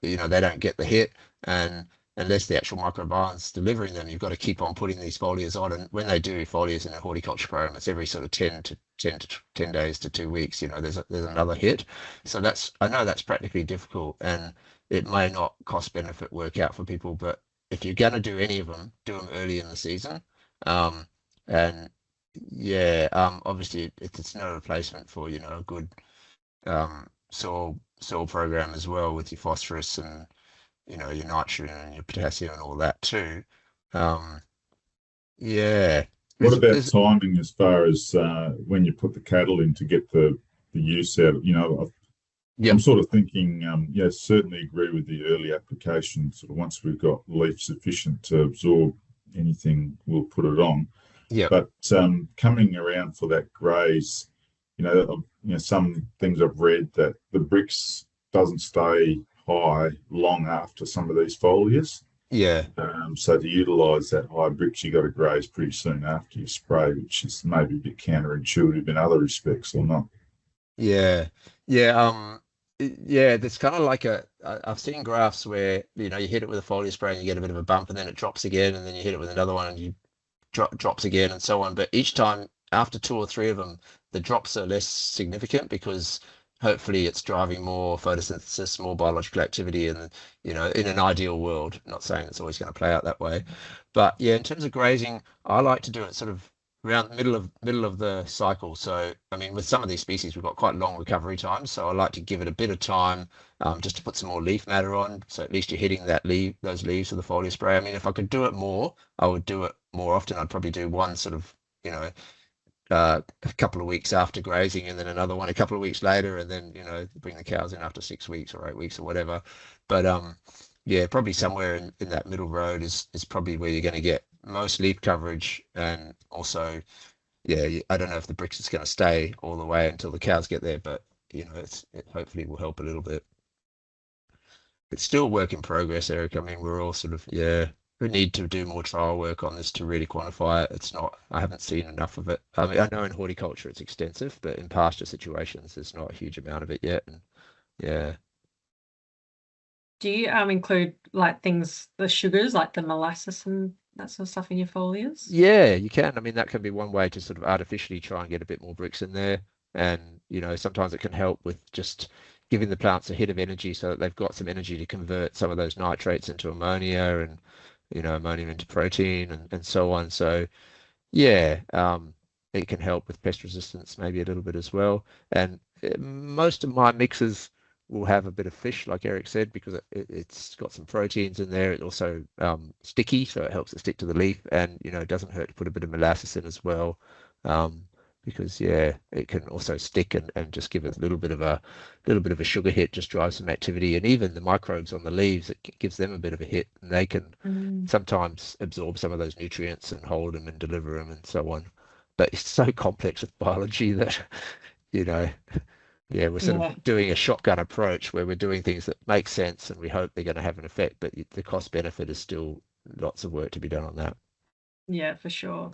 they don't get the hit, and unless the actual microbiome's delivering them, you've got to keep on putting these foliars on. And when they do foliars in a horticulture program, it's every sort of 10 days to 2 weeks. There's another hit. So I know that's practically difficult, and it may not cost benefit work out for people. But if you're going to do any of them, do them early in the season. And obviously it's no replacement for a good soil program as well, with your phosphorus and your nitrogen and your potassium and all that too. Yeah. What about timing as far as when you put the cattle in to get the use out? I'm sort of thinking, certainly agree with the early application. Sort of once we've got leaf sufficient to absorb anything, we'll put it on. Yeah. But coming around for that graze, some things I've read that the bricks doesn't stay high long after some of these foliars. Yeah. So to utilise that high bricks, you got to graze pretty soon after you spray, which is maybe a bit counterintuitive in other respects, or not. Yeah. Yeah. There's kind of like I've seen graphs where you hit it with a foliar spray and you get a bit of a bump, and then it drops again, and then you hit it with another one and you drops again, and so on. But each time after 2 or 3 of them, the drops are less significant, because hopefully it's driving more photosynthesis, more biological activity, and in an ideal world, not saying it's always going to play out that way, but yeah, in terms of grazing, I like to do it sort of around the middle of the cycle. So I mean, with some of these species, we've got quite long recovery times, so I like to give it a bit of time, just to put some more leaf matter on, so at least you're hitting those leaves with the foliar spray. I mean, if I could do it more, I would do it more often. I'd probably do one sort of a couple of weeks after grazing, and then another one a couple of weeks later, and then bring the cows in after 6 weeks or 8 weeks or whatever. But probably somewhere in that middle road is probably where you're going to get most leaf coverage. And also, I don't know if the bricks is going to stay all the way until the cows get there, but it hopefully will help a little bit. It's still work in progress, Eric. I mean, we're all sort of we need to do more trial work on this to really quantify it. I haven't seen enough of it. I mean, I know in horticulture it's extensive, but in pasture situations there's not a huge amount of it yet. And yeah. Do you include like things, the sugars, like the molasses and that sort of stuff in your foliars? Yeah, you can. I mean, that can be one way to sort of artificially try and get a bit more bricks in there. And sometimes it can help with just giving the plants a hit of energy, so that they've got some energy to convert some of those nitrates into ammonia, and ammonia into protein, and so on. So it can help with pest resistance maybe a little bit as well. And most of my mixes will have a bit of fish, like Eric said, because it's got some proteins in there. It's also sticky, so it helps it stick to the leaf, and it doesn't hurt to put a bit of molasses in as well, because it can also stick and just give it a little bit of a sugar hit, just drive some activity. And even the microbes on the leaves, it gives them a bit of a hit, and they can sometimes absorb some of those nutrients and hold them and deliver them and so on. But it's so complex with biology that we're sort of doing a shotgun approach, where we're doing things that make sense and we hope they're going to have an effect, but the cost benefit is still lots of work to be done on that. Yeah, for sure.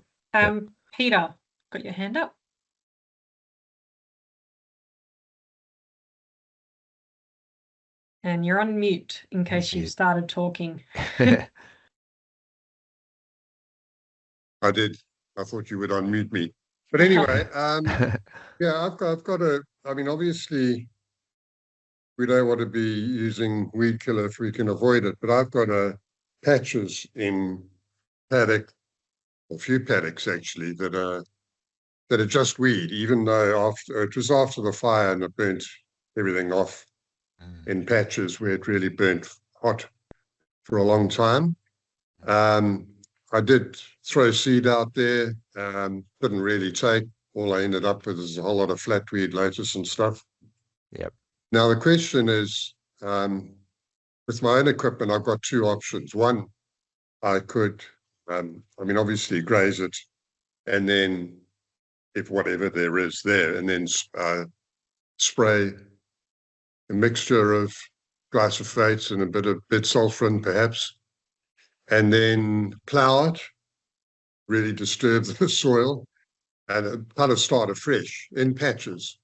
Peter, got your hand up? And you're on mute in case you've started talking. I did. I thought you would unmute me. But anyway, I've got I mean, obviously, we don't want to be using weed killer if we can avoid it, but I've got patches in paddock, a few paddocks actually, that are just weed, even though it was after the fire and it burnt everything off in patches where it really burnt hot for a long time. I did throw seed out there, didn't really take. All I ended up with is a whole lot of flatweed, lotus and stuff. Yep. Now the question is, with my own equipment, I've got two options. One, I could, I mean, obviously graze it, and then if whatever there is there, and then spray a mixture of glyphosate and a bit of bidsulfurin perhaps, and then plough it, really disturb the soil, and kind of start afresh in patches.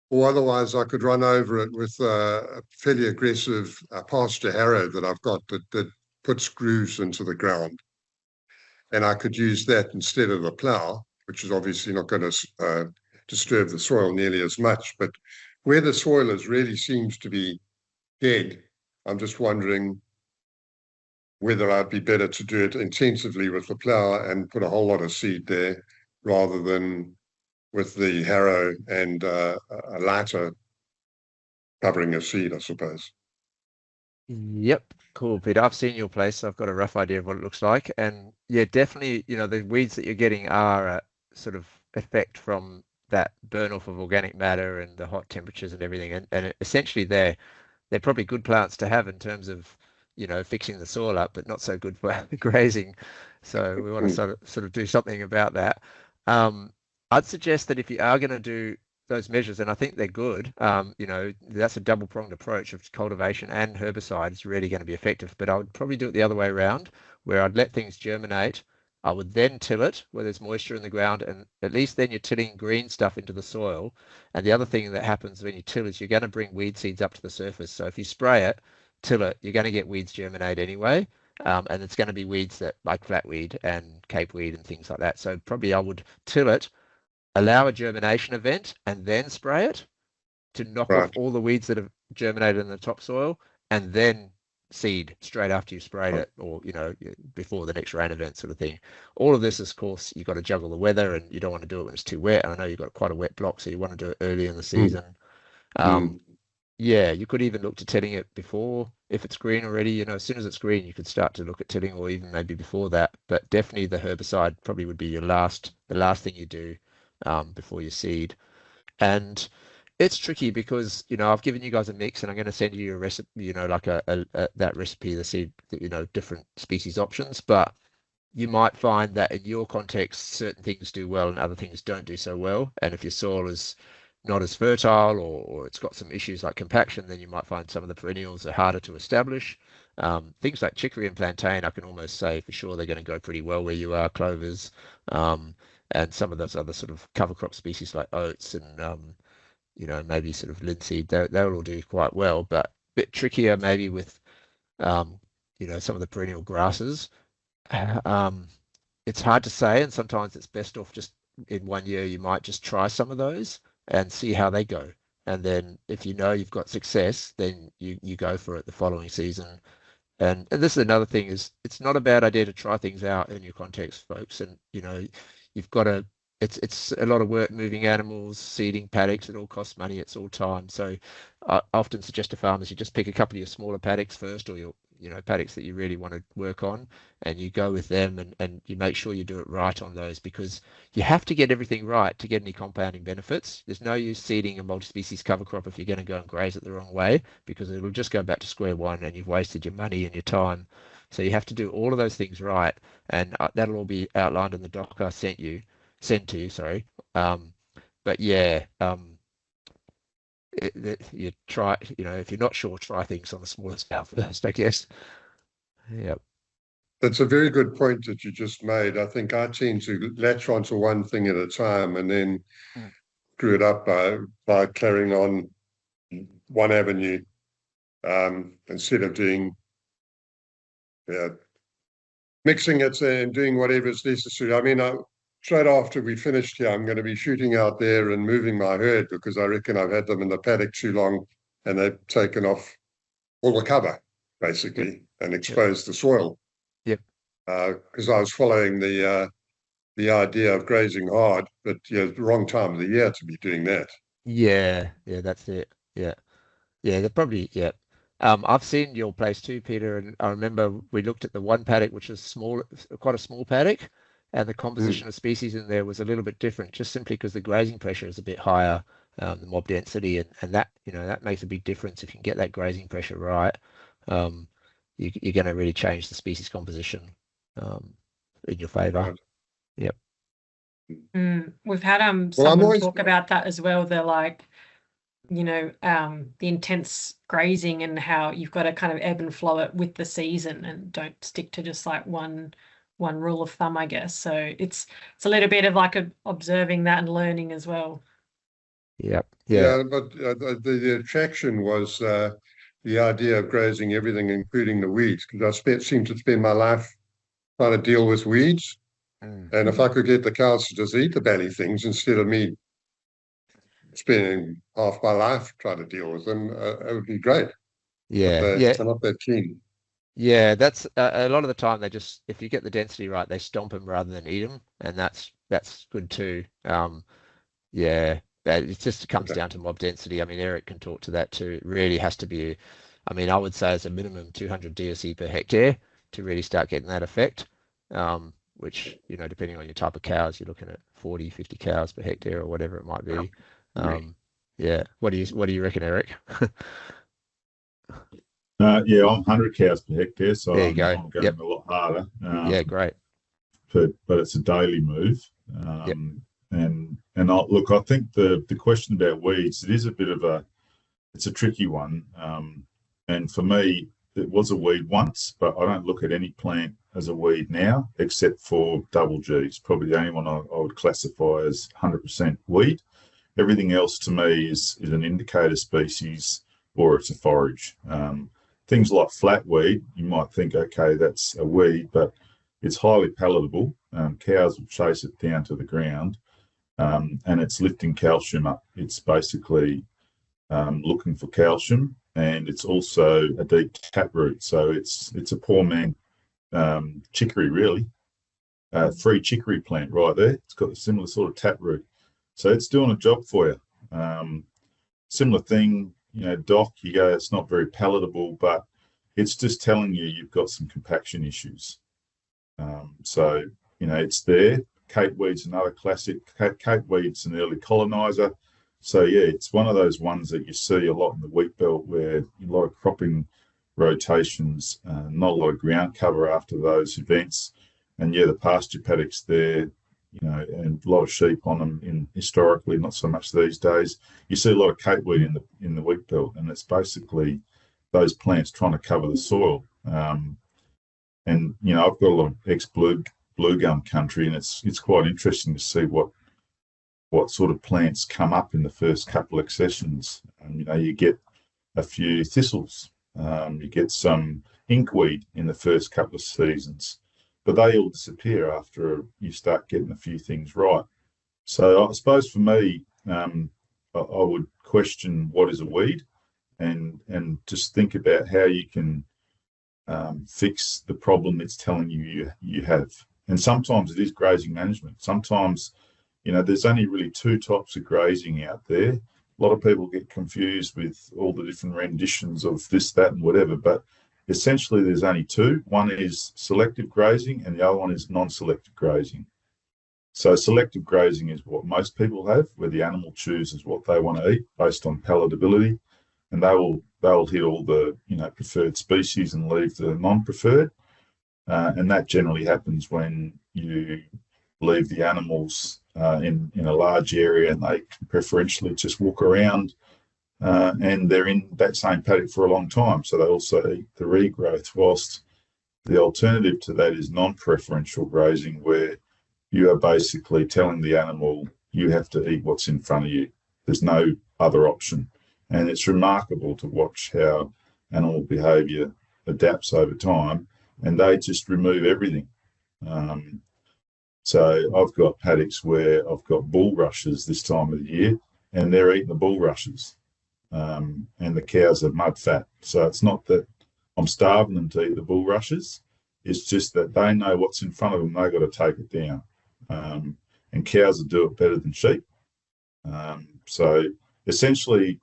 Or otherwise, I could run over it with a fairly aggressive pasture harrow that I've got that puts grooves into the ground. And I could use that instead of the plough, which is obviously not going to disturb the soil nearly as much. But where the soil really seems to be dead, I'm just wondering whether I'd be better to do it intensively with the plough and put a whole lot of seed there rather than with the harrow and a lighter covering of seed, I suppose. Yep, cool, Peter. I've seen your place, so I've got a rough idea of what it looks like. And yeah, definitely, the weeds that you're getting are a sort of effect from that burn off of organic matter and the hot temperatures and everything. And essentially they're probably good plants to have in terms of, fixing the soil up, but not so good for grazing. So we want to sort of do something about that. I'd suggest that if you are going to do those measures, and I think they're good, that's a double-pronged approach of cultivation and herbicide is really going to be effective. But I would probably do it the other way around, where I'd let things germinate. I would then till it where there's moisture in the ground, and at least then you're tilling green stuff into the soil. And the other thing that happens when you till is you're going to bring weed seeds up to the surface. So if you spray it, till it, you're going to get weeds germinate anyway. And it's going to be weeds that like flatweed and capeweed and things like that. So probably I would till it, allow a germination event, and then spray it to knock off all the weeds that have germinated in the topsoil, and then seed straight after you sprayed it, or before the next rain event, sort of thing. All of this, of course, you've got to juggle the weather, and you don't want to do it when it's too wet. And I know you've got quite a wet block, so you want to do it early in the season. Yeah, you could even look to tilling it before, if it's green already. As soon as it's green, you could start to look at tilling, or even maybe before that. But definitely the herbicide probably would be the last thing you do before you seed. And it's tricky because I've given you guys a mix, and I'm going to send you a recipe, like that recipe, the seed, different species options. But you might find that in your context, certain things do well and other things don't do so well. And if your soil is not as fertile, or it's got some issues like compaction, then you might find some of the perennials are harder to establish. Things like chicory and plantain, I can almost say for sure they're going to go pretty well where you are, clovers, and some of those other sort of cover crop species like oats and maybe sort of linseed, they'll all do quite well, but a bit trickier maybe with some of the perennial grasses. It's hard to say, and sometimes it's best off just in 1 year you might just try some of those and see how they go. And then if you've got success, then you go for it the following season. And this is another thing, is it's not a bad idea to try things out in your context, folks. And you've got to, it's a lot of work moving animals, seeding paddocks. It all costs money, it's all time. So I often suggest to farmers you just pick a couple of your smaller paddocks first, or your paddocks that you really want to work on, and you go with them, and you make sure you do it right on those, because you have to get everything right to get any compounding benefits. There's no use seeding a multi-species cover crop if you're going to go and graze it the wrong way, because it'll just go back to square one and you've wasted your money and your time. So you have to do all of those things right, and that'll all be outlined in the doc I sent to you, sorry. But yeah, you try, if you're not sure, try things on the smaller scale first, I guess. Yeah. That's a very good point that you just made. I think I tend to latch onto one thing at a time and then screw it up by carrying on one avenue instead of doing mixing it and doing whatever is necessary. I mean, straight after we finished here, I'm going to be shooting out there and moving my herd, because I reckon I've had them in the paddock too long and they've taken off all the cover, basically, and exposed the soil. Yep. Because I was following the idea of grazing hard, but the wrong time of the year to be doing that. Yeah, that's it. Yeah, they're probably, yeah. I've seen your place too, Peter, and I remember we looked at the one paddock, which was quite a small paddock, and the composition of species in there was a little bit different, just simply because the grazing pressure is a bit higher, the mob density, and that that makes a big difference if you can get that grazing pressure right. you're going to really change the species composition in your favour. Yep. We've had Well, someone talk about that as well. They're like, the intense grazing and how you've got to kind of ebb and flow it with the season and don't stick to just like one rule of thumb, I guess. So it's a little bit of like observing that and learning as well. Yep. Yeah, but the attraction was the idea of grazing everything, including the weeds, because I seem to spend my life trying to deal with weeds. And if I could get the cows to just eat the bally things instead of me spending half my life trying to deal with them, it would be great. Yeah, they're not that keen. Yeah, that's a lot of the time if you get the density right, they stomp them rather than eat them, and that's good too. Yeah, it just comes down to mob density. I mean, Eric can talk to that too. It really has to be, I mean, I would say as a minimum 200 DSE per hectare to really start getting that effect. Which, depending on your type of cows, you're looking at 40, 50 cows per hectare or whatever it might be. Yeah. What do you reckon, Eric? Yeah, I'm 100 cows per hectare, so there you go. I'm going a lot harder. Yeah, great. But it's a daily move. And I think the question about weeds, it is a bit of it's a tricky one. And for me, it was a weed once, but I don't look at any plant as a weed now, except for double Gs. Probably the only one I would classify as 100% weed. Everything else to me is an indicator species or it's a forage. Things like flatweed, you might think, okay, that's a weed, but it's highly palatable. Cows will chase it down to the ground, and it's lifting calcium up. It's basically looking for calcium, and it's also a deep taproot. So it's a poor man chicory, really. Free chicory plant right there. It's got a similar sort of taproot. So it's doing a job for you. Similar thing, dock, you go, it's not very palatable, but it's just telling you you've got some compaction issues. So, it's there. Capeweed's another classic. Capeweed's an early colonizer. So, yeah, it's one of those ones that you see a lot in the wheat belt where a lot of cropping rotations, not a lot of ground cover after those events. And, yeah, the pasture paddocks there, and a lot of sheep on them historically, not so much these days. You see a lot of capeweed in the wheat belt, and it's basically those plants trying to cover the soil. And I've got a lot of ex-blue gum country, and it's quite interesting to see what sort of plants come up in the first couple of accessions. You get a few thistles, you get some inkweed in the first couple of seasons, but they all disappear after you start getting a few things right. So I suppose for me, I would question what is a weed, and just think about how you can fix the problem it's telling you have. And sometimes it is grazing management. Sometimes, there's only really two types of grazing out there. A lot of people get confused with all the different renditions of this, that, and whatever, but essentially there's only two. One is selective grazing and the other one is non-selective grazing. So selective grazing is what most people have, where the animal chooses what they want to eat based on palatability, and they'll hit all the preferred species and leave the non-preferred. And that generally happens when you leave the animals in a large area and they can preferentially just walk around and they're in that same paddock for a long time. So they also eat the regrowth, whilst the alternative to that is non-preferential grazing, where you are basically telling the animal you have to eat what's in front of you. There's no other option. And it's remarkable to watch how animal behaviour adapts over time, and they just remove everything. So I've got paddocks where I've got bulrushes this time of the year, and they're eating the bulrushes, and the cows are mud fat. So it's not that I'm starving them to eat the bulrushes. It's just that they know what's in front of them. They've got to take it down. And cows will do it better than sheep. So essentially,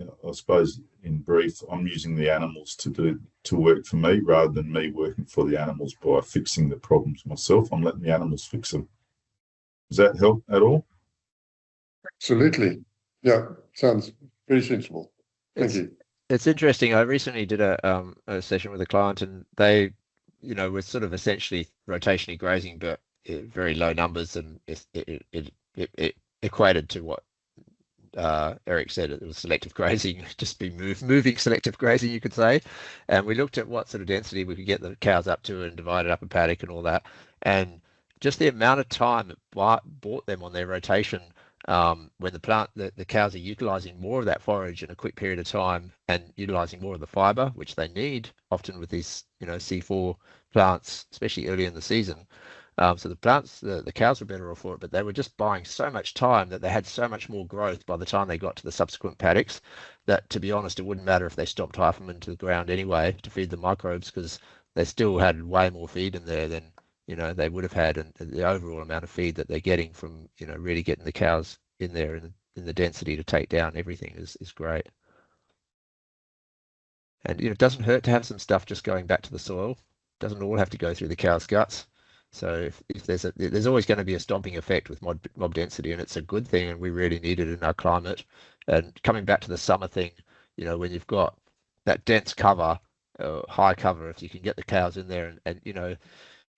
I suppose in brief, I'm using the animals to work for me rather than me working for the animals by fixing the problems myself. I'm letting the animals fix them. Does that help at all? Absolutely. Yeah, sounds very sensible. Thank you. It's interesting. I recently did a session with a client, and they, were sort of essentially rotationally grazing, but very low numbers, and it equated to what Eric said. It was selective grazing, just be moving selective grazing, you could say. And we looked at what sort of density we could get the cows up to and divided up a paddock and all that. And just the amount of time it bought them on their rotation, when the cows are utilizing more of that forage in a quick period of time and utilizing more of the fiber, which they need often with these, C4 plants, especially early in the season. So the cows were better off for it, but they were just buying so much time that they had so much more growth by the time they got to the subsequent paddocks that, to be honest, it wouldn't matter if they stopped half them into the ground anyway to feed the microbes, because they still had way more feed in there than they would have had, and the overall amount of feed that they're getting from really getting the cows in there in the density to take down everything is great. And it doesn't hurt to have some stuff just going back to the soil. Doesn't all have to go through the cow's guts. So if there's always going to be a stomping effect with mob density, and it's a good thing, and we really need it in our climate. And coming back to the summer thing, when you've got that dense cover, high cover, if you can get the cows in there, and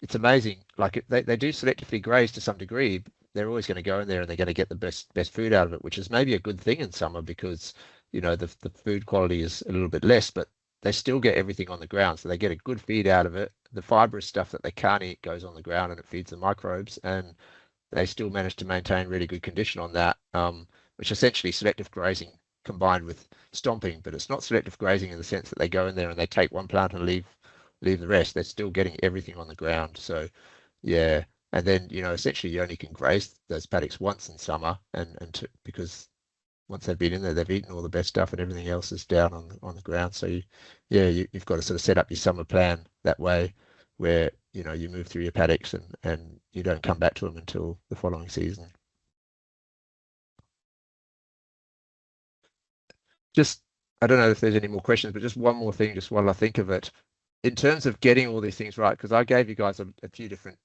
it's amazing. Like they do selectively graze to some degree. They're always going to go in there and they're going to get the best food out of it, which is maybe a good thing in summer because the food quality is a little bit less, but they still get everything on the ground, so they get a good feed out of it. The fibrous stuff that they can't eat goes on the ground and it feeds the microbes, and they still manage to maintain really good condition on that, which essentially selective grazing combined with stomping. But it's not selective grazing in the sense that they go in there and they take one plant and leave the rest. They're still getting everything on the ground. So yeah, and then essentially you only can graze those paddocks once in summer, because once they've been in there, they've eaten all the best stuff and everything else is down on the ground. So you've got to sort of set up your summer plan that way, where you move through your paddocks and you don't come back to them until the following season. Just, I don't know if there's any more questions, but just one more thing, just while I think of it, in terms of getting all these things right, because I gave you guys a few different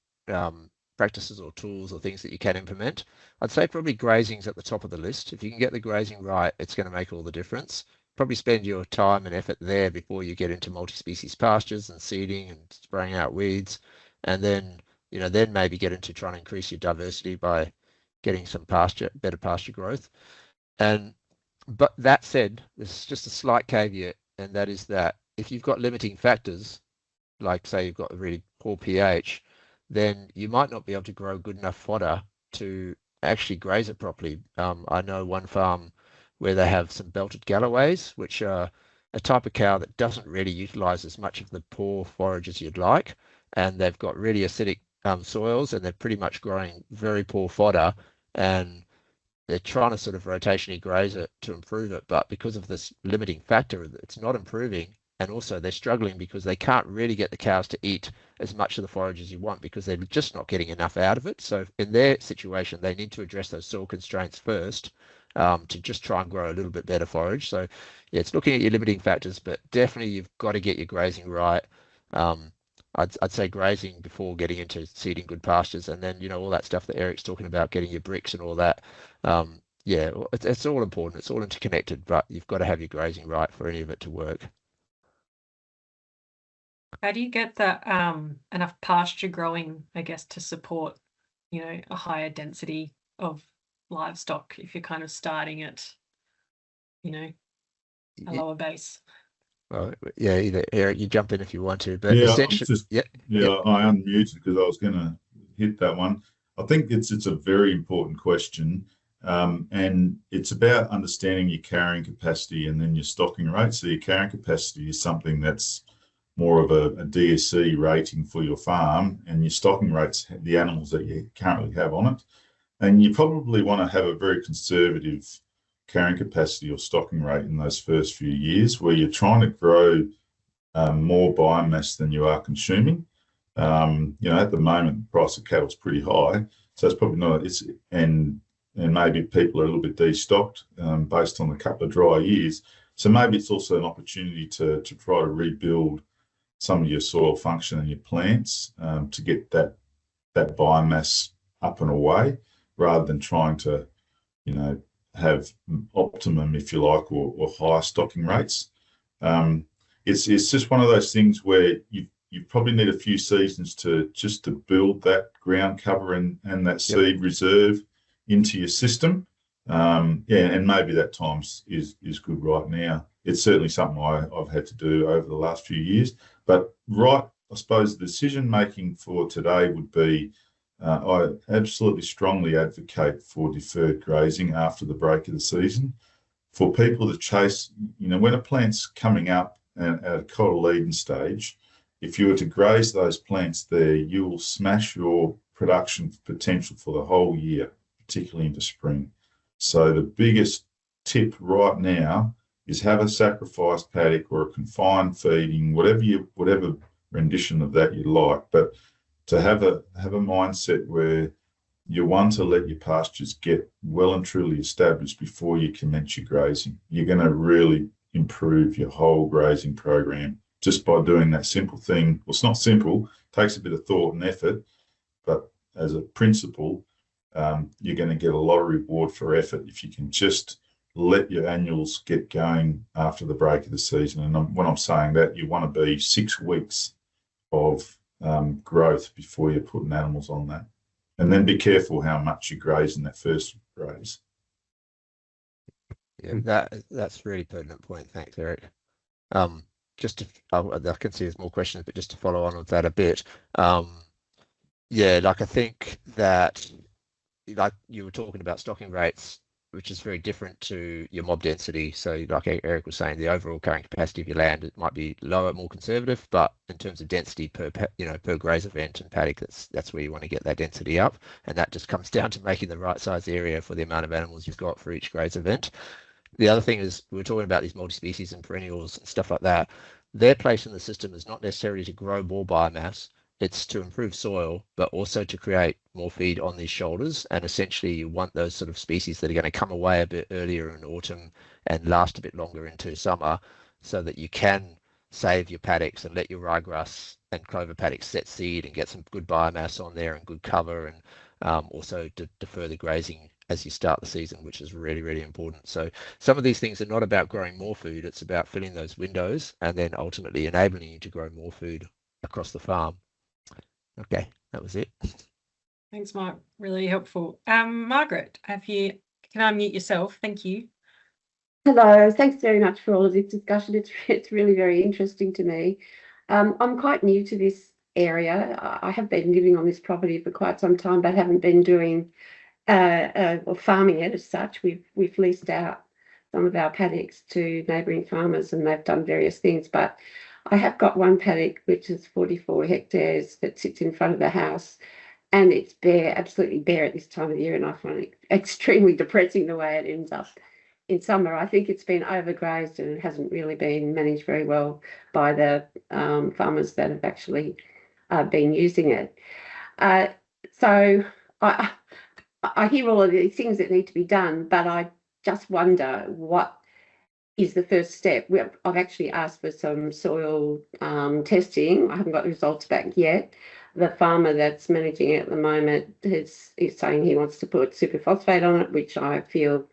practices or tools or things that you can implement. I'd say probably grazing's at the top of the list. If you can get the grazing right, it's going to make all the difference. Probably spend your time and effort there before you get into multi-species pastures and seeding and spraying out weeds, and then then maybe get into trying to increase your diversity by getting some better pasture growth. But that said, there's just a slight caveat, and that is that if you've got limiting factors, like say you've got a really poor pH, then you might not be able to grow good enough fodder to actually graze it properly. I know one farm where they have some belted Galloways, which are a type of cow that doesn't really utilize as much of the poor forage as you'd like, and they've got really acidic soils, and they're pretty much growing very poor fodder, and they're trying to sort of rotationally graze it to improve it, but because of this limiting factor, it's not improving. And also they're struggling because they can't really get the cows to eat as much of the forage as you want, because they're just not getting enough out of it. So in their situation, they need to address those soil constraints first, to just try and grow a little bit better forage. So yeah, it's looking at your limiting factors, but definitely you've got to get your grazing right. I'd say grazing before getting into seeding good pastures, and then all that stuff that Eric's talking about, getting your bricks and all that. Yeah, it's all important. It's all interconnected, but you've got to have your grazing right for any of it to work. How do you get that enough pasture growing, I guess, to support, a higher density of livestock if you're kind of starting at, a lower base? Well, yeah, either Eric, you jump in if you want to, but yeah, essentially, I unmuted because I was going to hit that one. I think it's a very important question, and it's about understanding your carrying capacity and then your stocking rate. So your carrying capacity is something that's more of a DSC rating for your farm, and your stocking rates, the animals that you currently have on it. And you probably want to have a very conservative carrying capacity or stocking rate in those first few years, where you're trying to grow more biomass than you are consuming. At the moment, the price of cattle is pretty high, so it's probably not. And maybe people are a little bit destocked based on a couple of dry years. So maybe it's also an opportunity to try to rebuild some of your soil function and your plants to get that biomass up and away, rather than trying to, have optimum, if you like, or higher stocking rates. It's just one of those things where you probably need a few seasons to build that ground cover and that seed reserve into your system. And maybe that time is good right now. It's certainly something I've had to do over the last few years. But I suppose the decision making for today would be, I absolutely strongly advocate for deferred grazing after the break of the season. For people to chase, when a plant's coming up at a cotyledon stage, if you were to graze those plants there, you will smash your production potential for the whole year, particularly into spring. So the biggest tip right now is have a sacrificed paddock or a confined feeding, whatever rendition of that you like, but to have a mindset where you want to let your pastures get well and truly established before you commence your grazing. You're going to really improve your whole grazing program just by doing that simple thing. Well, it's not simple, it takes a bit of thought and effort, but as a principle, you're going to get a lot of reward for effort if you can just let your annuals get going after the break of the season. And when I'm saying that, you want to be 6 weeks of growth before you're putting animals on that. And then be careful how much you graze in that first graze. Yeah, that's a really pertinent point. Thanks, Eric. I can see there's more questions, but just to follow on with that a bit. I think that, like you were talking about stocking rates, which is very different to your mob density. So like Eric was saying, the overall carrying capacity of your land, it might be lower, more conservative, but in terms of density per graze event and paddock, that's where you want to get that density up. And that just comes down to making the right size area for the amount of animals you've got for each graze event. The other thing is, we were talking about these multi-species and perennials and stuff like that. Their place in the system is not necessarily to grow more biomass. It's to improve soil, but also to create more feed on these shoulders. And essentially, you want those sort of species that are going to come away a bit earlier in autumn and last a bit longer into summer, so that you can save your paddocks and let your ryegrass and clover paddocks set seed and get some good biomass on there and good cover, and also to defer the grazing as you start the season, which is really, really important. So some of these things are not about growing more food. It's about filling those windows and then ultimately enabling you to grow more food across the farm. Okay, that was it. Thanks, Mark. Really helpful. Margaret, can unmute yourself? Thank you. Hello, thanks very much for all of this discussion. It's really very interesting to me. I'm quite new to this area. I have been living on this property for quite some time, but haven't been doing or farming it as such. We've leased out some of our paddocks to neighbouring farmers, and they've done various things. But I have got one paddock which is 44 hectares that sits in front of the house, and it's bare, absolutely bare at this time of the year, and I find it extremely depressing the way it ends up in summer. I think it's been overgrazed and it hasn't really been managed very well by the farmers that have actually been using it. So I hear all of these things that need to be done, but I just wonder what is the first step. I've actually asked for some soil testing. I haven't got the results back yet. The farmer that's managing it at the moment is saying he wants to put superphosphate on it, which I feel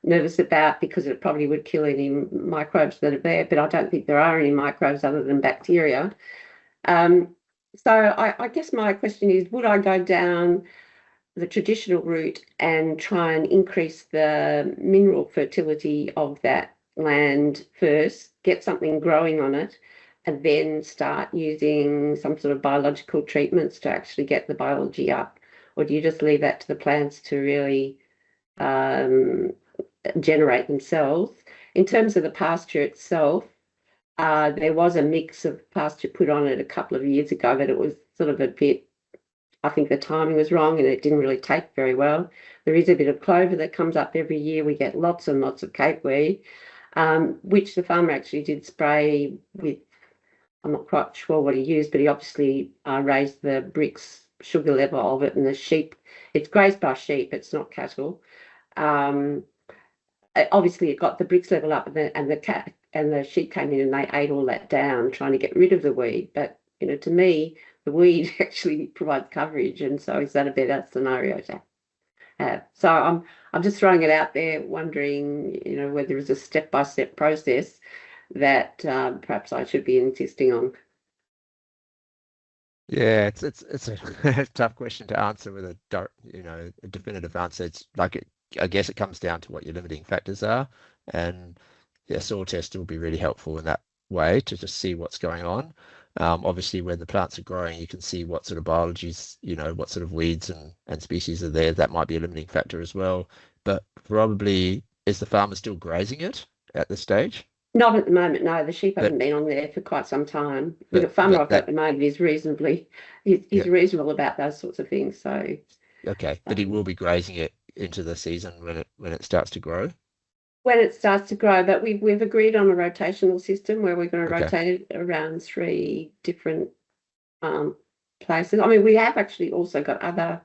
nervous about because it probably would kill any microbes that are there, but I don't think there are any microbes other than bacteria. So I guess my question is, would I go down the traditional route and try and increase the mineral fertility of that land first, get something growing on it, and then start using some sort of biological treatments to actually get the biology up? Or do you just leave that to the plants to really generate themselves? In terms of the pasture itself, there was a mix of pasture put on it a couple of years ago, but it was sort of a bit, I think the timing was wrong and it didn't really take very well. There is a bit of clover that comes up every year. We get lots and lots of capeweed, which the farmer actually did spray with. I'm not quite sure what he used, but he obviously raised the bricks sugar level of it, and the sheep, it's grazed by sheep, it's not cattle. Obviously it got the bricks level up, and the cat and the sheep came in and they ate all that down, trying to get rid of the weed. But to me, the weed actually provides coverage, and so is that a better scenario to have? So I'm just throwing it out there, wondering whether there's a step-by-step process that perhaps I should be insisting on? Yeah, it's a tough question to answer with a definitive answer. It's like I guess it comes down to what your limiting factors are, and yeah, soil test will be really helpful in that way to just see what's going on. Obviously, when the plants are growing, you can see what sort of biologies, what sort of weeds and species are there. That might be a limiting factor as well. But probably, is the farmer still grazing it at this stage? Not at the moment, no. The sheep But haven't been on there for quite some time. The but farmer but I've got at that the moment is he's yeah, reasonable about those sorts of things. So okay. But he will be grazing it into the season when it starts to grow. when it starts to grow, but we've agreed on a rotational system where we're going to Okay. rotate it around 3 different places. I mean, we have actually also got other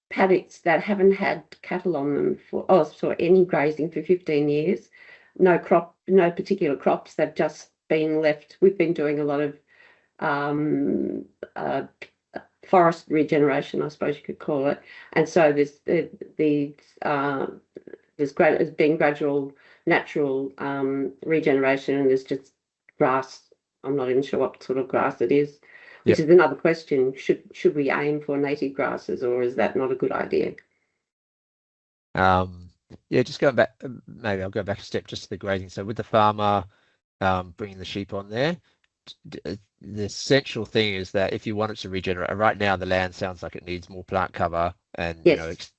paddocks that haven't had cattle on them for any grazing for 15 years. No particular crops. They've just been left. We've been doing a lot of forest regeneration, I suppose you could call it. And so there's been gradual natural regeneration, and there's just grass. I'm not even sure what sort of grass it is, which is another question. Should we aim for native grasses, or is that not a good idea? Yeah, just going back, maybe I'll go back a step just to the grazing. So with the farmer bringing the sheep on there, the essential thing is that if you want it to regenerate, right now the land sounds like it needs more plant cover and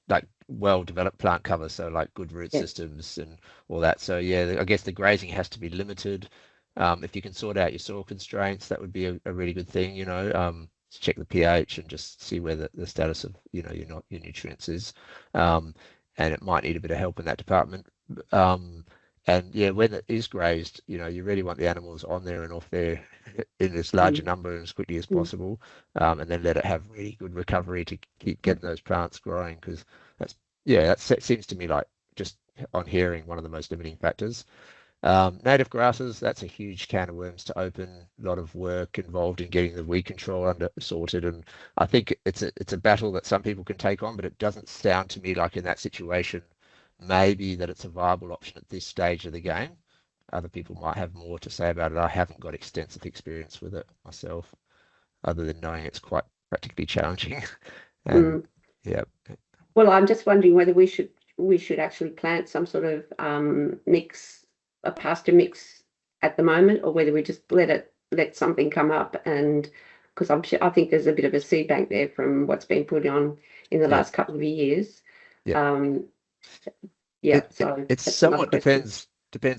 like well-developed plant cover, so like good root systems and all that. So yeah, I guess the grazing has to be limited. If you can sort out your soil constraints, that would be a really good thing, check the pH and just see where the status of your nutrients is, and it might need a bit of help in that department. And yeah, when it is grazed, you really want the animals on there and off there in as large a number and as quickly as possible, and then let it have really good recovery to keep getting those plants growing, because that seems to me like, just on hearing, one of the most limiting factors. Native grasses, that's a huge can of worms to open. A lot of work involved in getting the weed control sorted, and I think it's a battle that some people can take on, but it doesn't sound to me like in that situation maybe that it's a viable option at this stage of the game. Other people might have more to say about it. I haven't got extensive experience with it myself, other than knowing it's quite practically challenging. And yeah. Well, I'm just wondering whether we should actually plant some sort of a pasture mix at the moment, or whether we just let something come up, and because I think there's a bit of a seed bank there from what's been put on in the last couple of years. So it somewhat depends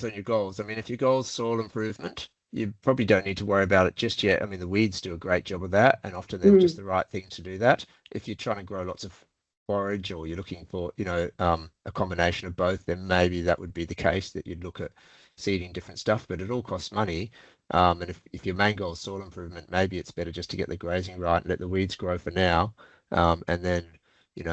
on your goals. I mean, if your goal is soil improvement, you probably don't need to worry about it just yet. I mean, the weeds do a great job of that, and often they're just the right thing to do that. If you're trying to grow lots of forage, or you're looking for a combination of both, then maybe that would be the case, that you'd look at seeding different stuff, but it all costs money. And if your main goal is soil improvement, maybe it's better just to get the grazing right and let the weeds grow for now, and then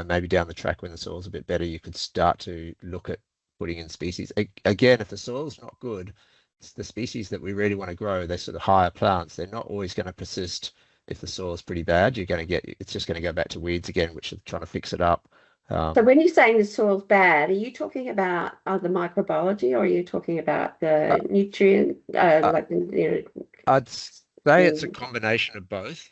maybe down the track, when the soil's a bit better, you could start to look at putting in species. Again, if the soil's not good, it's the species that we really want to grow, they're sort of higher plants, they're not always going to persist. If the soil is pretty bad, it's just going to go back to weeds again, which are trying to fix it up. So when you're saying the soil's bad, are you talking about the microbiology, or are you talking about the nutrient? I'd say it's a combination of both.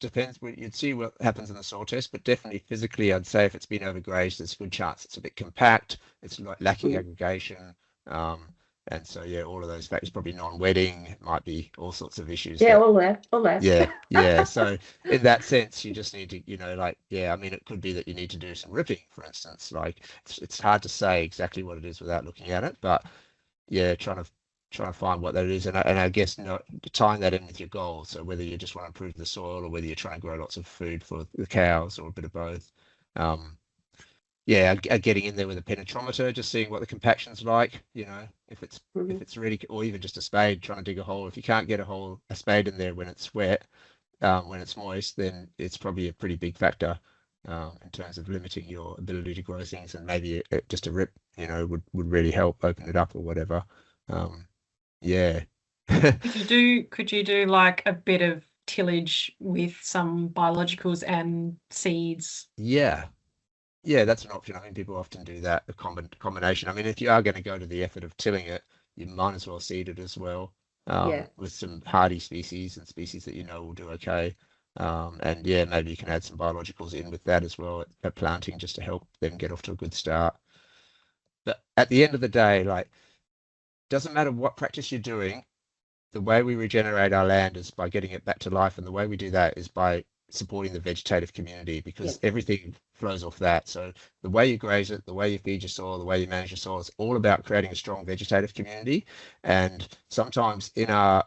Depends. You'd see what happens in the soil test, but definitely physically, I'd say if it's been overgrazed, there's a good chance it's a bit compact. It's like lacking aggregation. And so, yeah, all of those factors, probably non-wetting, it might be all sorts of issues. Yeah, all that. Yeah. So in that sense, you just need to, I mean, it could be that you need to do some ripping, for instance. Like, it's hard to say exactly what it is without looking at it, but yeah, trying to find what that is, and I guess tying that in with your goals. So whether you just want to improve the soil, or whether you're trying to grow lots of food for the cows, or a bit of both. Getting in there with a penetrometer, just seeing what the compaction's like, if it's really, or even just a spade, trying to dig a hole. If you can't get a spade in there when it's wet, when it's moist, then it's probably a pretty big factor in terms of limiting your ability to grow things, and maybe just a rip, would really help open it up or whatever. Could you do like a bit of tillage with some biologicals and seeds? Yeah, that's an option. I mean, people often do that, a combination. I mean, if you are going to go to the effort of tilling it, you might as well seed it as well, Yeah. with some hardy species and species that you know will do okay. And yeah, maybe you can add some biologicals in with that as well at planting, just to help them get off to a good start. But at the end of the day, like, doesn't matter what practice you're doing, the way we regenerate our land is by getting it back to life, and the way we do that is by supporting the vegetative community, because everything flows off that. So the way you graze it, the way you feed your soil, the way you manage your soil, it's all about creating a strong vegetative community. And sometimes in our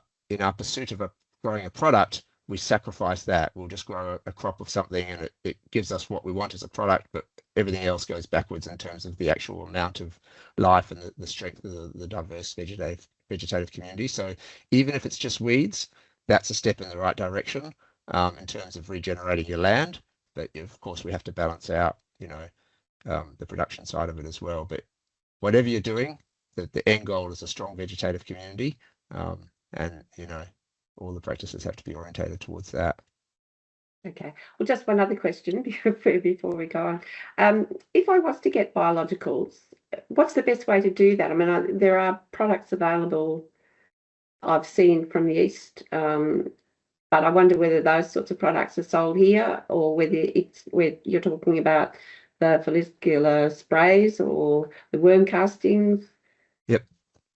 pursuit of growing a product, we sacrifice that. We'll just grow a crop of something, and it gives us what we want as a product, but everything else goes backwards in terms of the actual amount of life and the strength of the diverse vegetative community. So even if it's just weeds, that's a step in the right direction, in terms of regenerating your land. But of course, we have to balance out, the production side of it as well. But whatever you're doing, the end goal is a strong vegetative community, and all the practices have to be orientated towards that. Okay. Well, just one other question before we go on. If I was to get biologicals, what's the best way to do that? I mean, there are products available I've seen from the East, but I wonder whether those sorts of products are sold here, or where you're talking about the follicular sprays or the worm castings. Yep.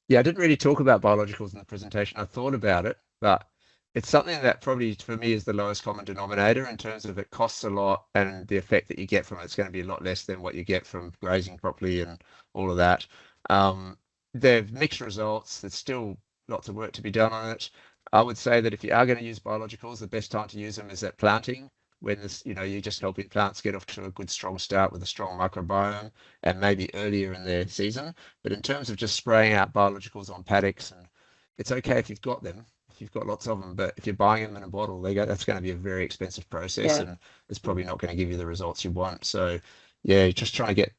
Yeah, I didn't really talk about biologicals in the presentation. I thought about it, but it's something that probably for me is the lowest common denominator in terms of it costs a lot, and the effect that you get from it's going to be a lot less than what you get from grazing properly and all of that. They've mixed results. There's still lots of work to be done on it. I would say that if you are going to use biologicals, the best time to use them is at planting, when you're just helping plants get off to a good, strong start with a strong microbiome, and maybe earlier in their season. But in terms of just spraying out biologicals on paddocks, and it's okay if you've got them, if you've got lots of them, but if you're buying them in a bottle, that's going to be a very expensive process, and it's probably not going to give you the results you want. So yeah, just try and get,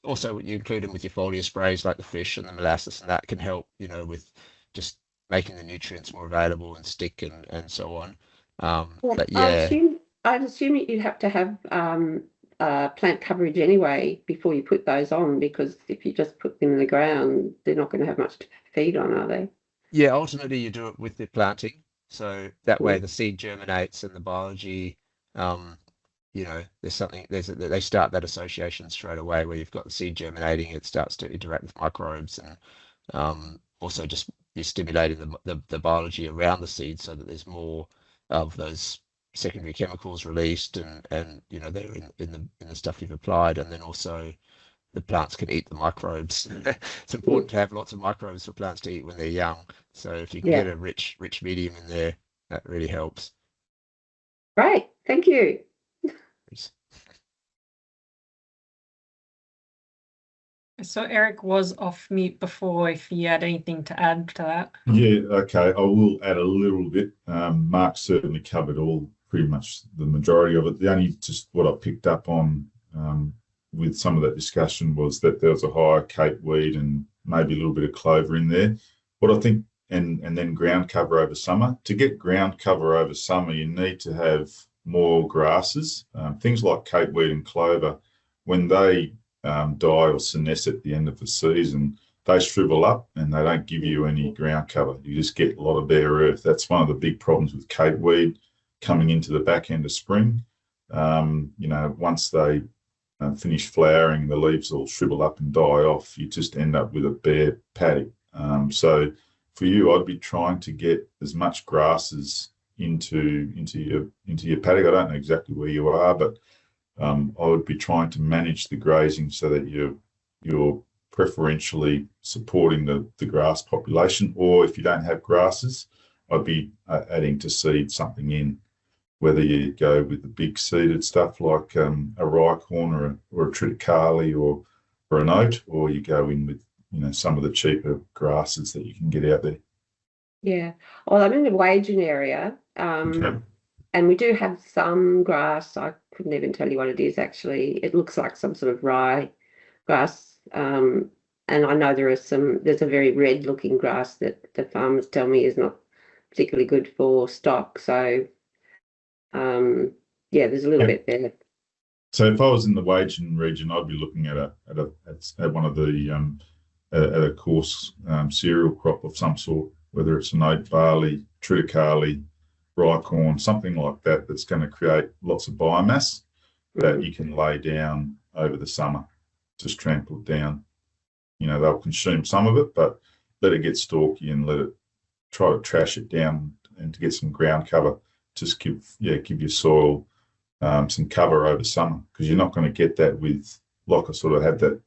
also you include them with your foliar sprays, like the fish and the molasses, and that can help, with just making the nutrients more available and stick and so on. But yeah, I'd assume you'd have to have plant coverage anyway before you put those on, because if you just put them in the ground, they're not going to have much to feed on, are they? Yeah, ultimately you do it with the planting, so that way the seed germinates and the biology, they start that association straight away, where you've got the seed germinating, it starts to interact with microbes, and also just you're stimulating the biology around the seed, so that there's more of those secondary chemicals released, and they're in the stuff you've applied, and then also the plants can eat the microbes. It's important to have lots of microbes for plants to eat when they're young. So if you can get a rich medium in there, that really helps. Great, thank you. So Eric was off mute before, if you had anything to add to that. Yeah, okay, I will add a little bit. Mark certainly covered pretty much the majority of it. The only just what I picked up on with some of that discussion was that there was a higher cape weed and maybe a little bit of clover in there. What I think, and then ground cover over summer. To get ground cover over summer, you need to have more grasses. Things like cape weed and clover, when they die or senesce at the end of the season, they shrivel up and they don't give you any ground cover. You just get a lot of bare earth. That's one of the big problems with cape weed coming into the back end of spring. Once they finish flowering, the leaves will shrivel up and die off. You just end up with a bare paddock. So for you, I'd be trying to get as much grasses into your paddock. I don't know exactly where you are, but I would be trying to manage the grazing so that you're preferentially supporting the grass population. Or if you don't have grasses, I'd be adding to seed something in, whether you go with the big seeded stuff like a rye corn or a triticale or an oat, or you go in with some of the cheaper grasses that you can get out there. Yeah, well, I'm in the Wagen area, and we do have some grass. I couldn't even tell you what it is actually. It looks like some sort of rye grass, and I know there's a very red looking grass that the farmers tell me is not particularly good for stock. So there's a little bit there. So if I was in the Wagen region, I'd be looking at one of the a coarse cereal crop of some sort, whether it's an oat, barley, triticale, rye corn, something like that, that's going to create lots of biomass that you can lay down over the summer. Just trample it down. You know, they'll consume some of it, but let it get stalky and let it try to trash it down and to get some ground cover. Just give your soil some cover over summer, because you're not going to get that with, like I sort of had that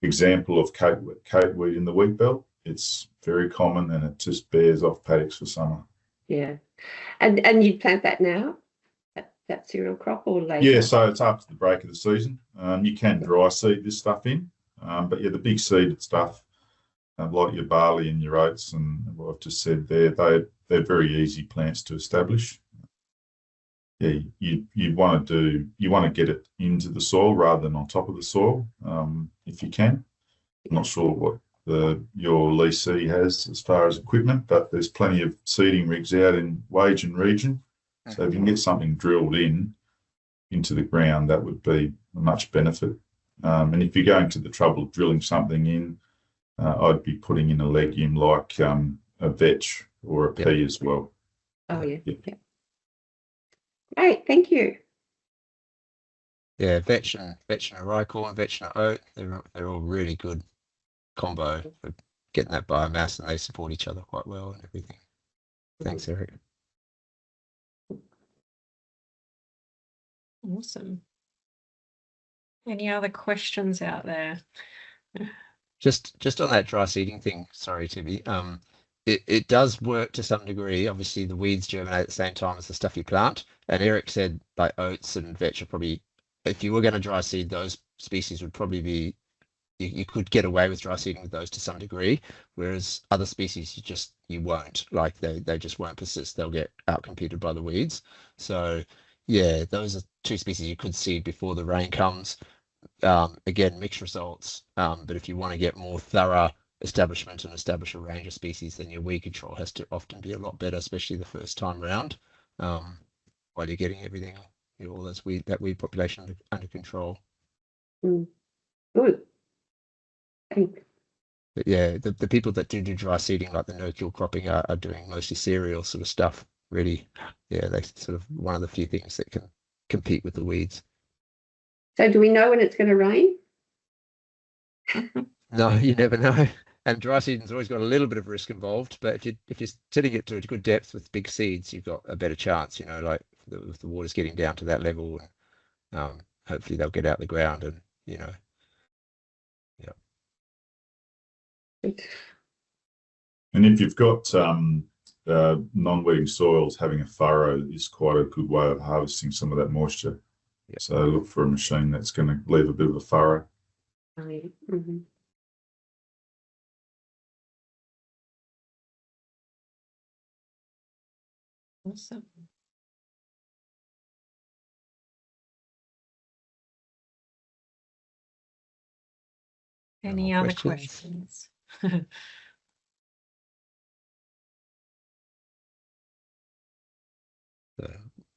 example of Kate weed in the wheat belt. It's very common and it just bears off paddocks for summer. Yeah. And you'd plant that now, that cereal crop, or later? Yeah, so it's after the break of the season. You can dry seed this stuff in, but yeah, the big seeded stuff, like your barley and your oats and what I've just said there, they're very easy plants to establish. Yeah, you want to get it into the soil rather than on top of the soil, if you can. I'm not sure what your leasee has as far as equipment, but there's plenty of seeding rigs out in Wage and region. So if you can get something drilled into the ground, that would be a much benefit. And if you're going to the trouble of drilling something in, I'd be putting in a legume like a vetch or a pea as well. Oh, yeah. Great, thank you. Yeah, vetch and a rye corn, vetch and oat, they're all really good combo for getting that biomass, and they support each other quite well and everything. Thanks, Eric. Awesome. Any other questions out there? Just on that dry seeding thing, sorry, Timmy. It does work to some degree. Obviously, the weeds germinate at the same time as the stuff you plant. And Eric said like oats and vetch are probably, if you were going to dry seed, those species would probably be, you could get away with dry seeding with those to some degree, whereas other species you won't. Like they just won't persist. They'll get outcompeted by the weeds. So yeah, those are two species you could seed before the rain comes. Again, mixed results. But if you want to get more thorough establishment and establish a range of species, then your weed control has to often be a lot better, especially the first time round, while you're getting everything, all that weed population under control. Good. Thanks. But yeah, the people that do dry seeding, like the no-kill cropping, are doing mostly cereal sort of stuff. Really, yeah, they sort of one of the few things that can compete with the weeds. So do we know when it's going to rain? No, you never know. And dry seeding's always got a little bit of risk involved, but if you're setting it to a good depth with big seeds, you've got a better chance. You know, like if the water's getting down to that level, and hopefully they'll get out the ground, and yeah. And if you've got non-wetting soils, having a furrow is quite a good way of harvesting some of that moisture. Yeah. So look for a machine that's going to leave a bit of a furrow. Mm-hmm. Awesome. Any other questions?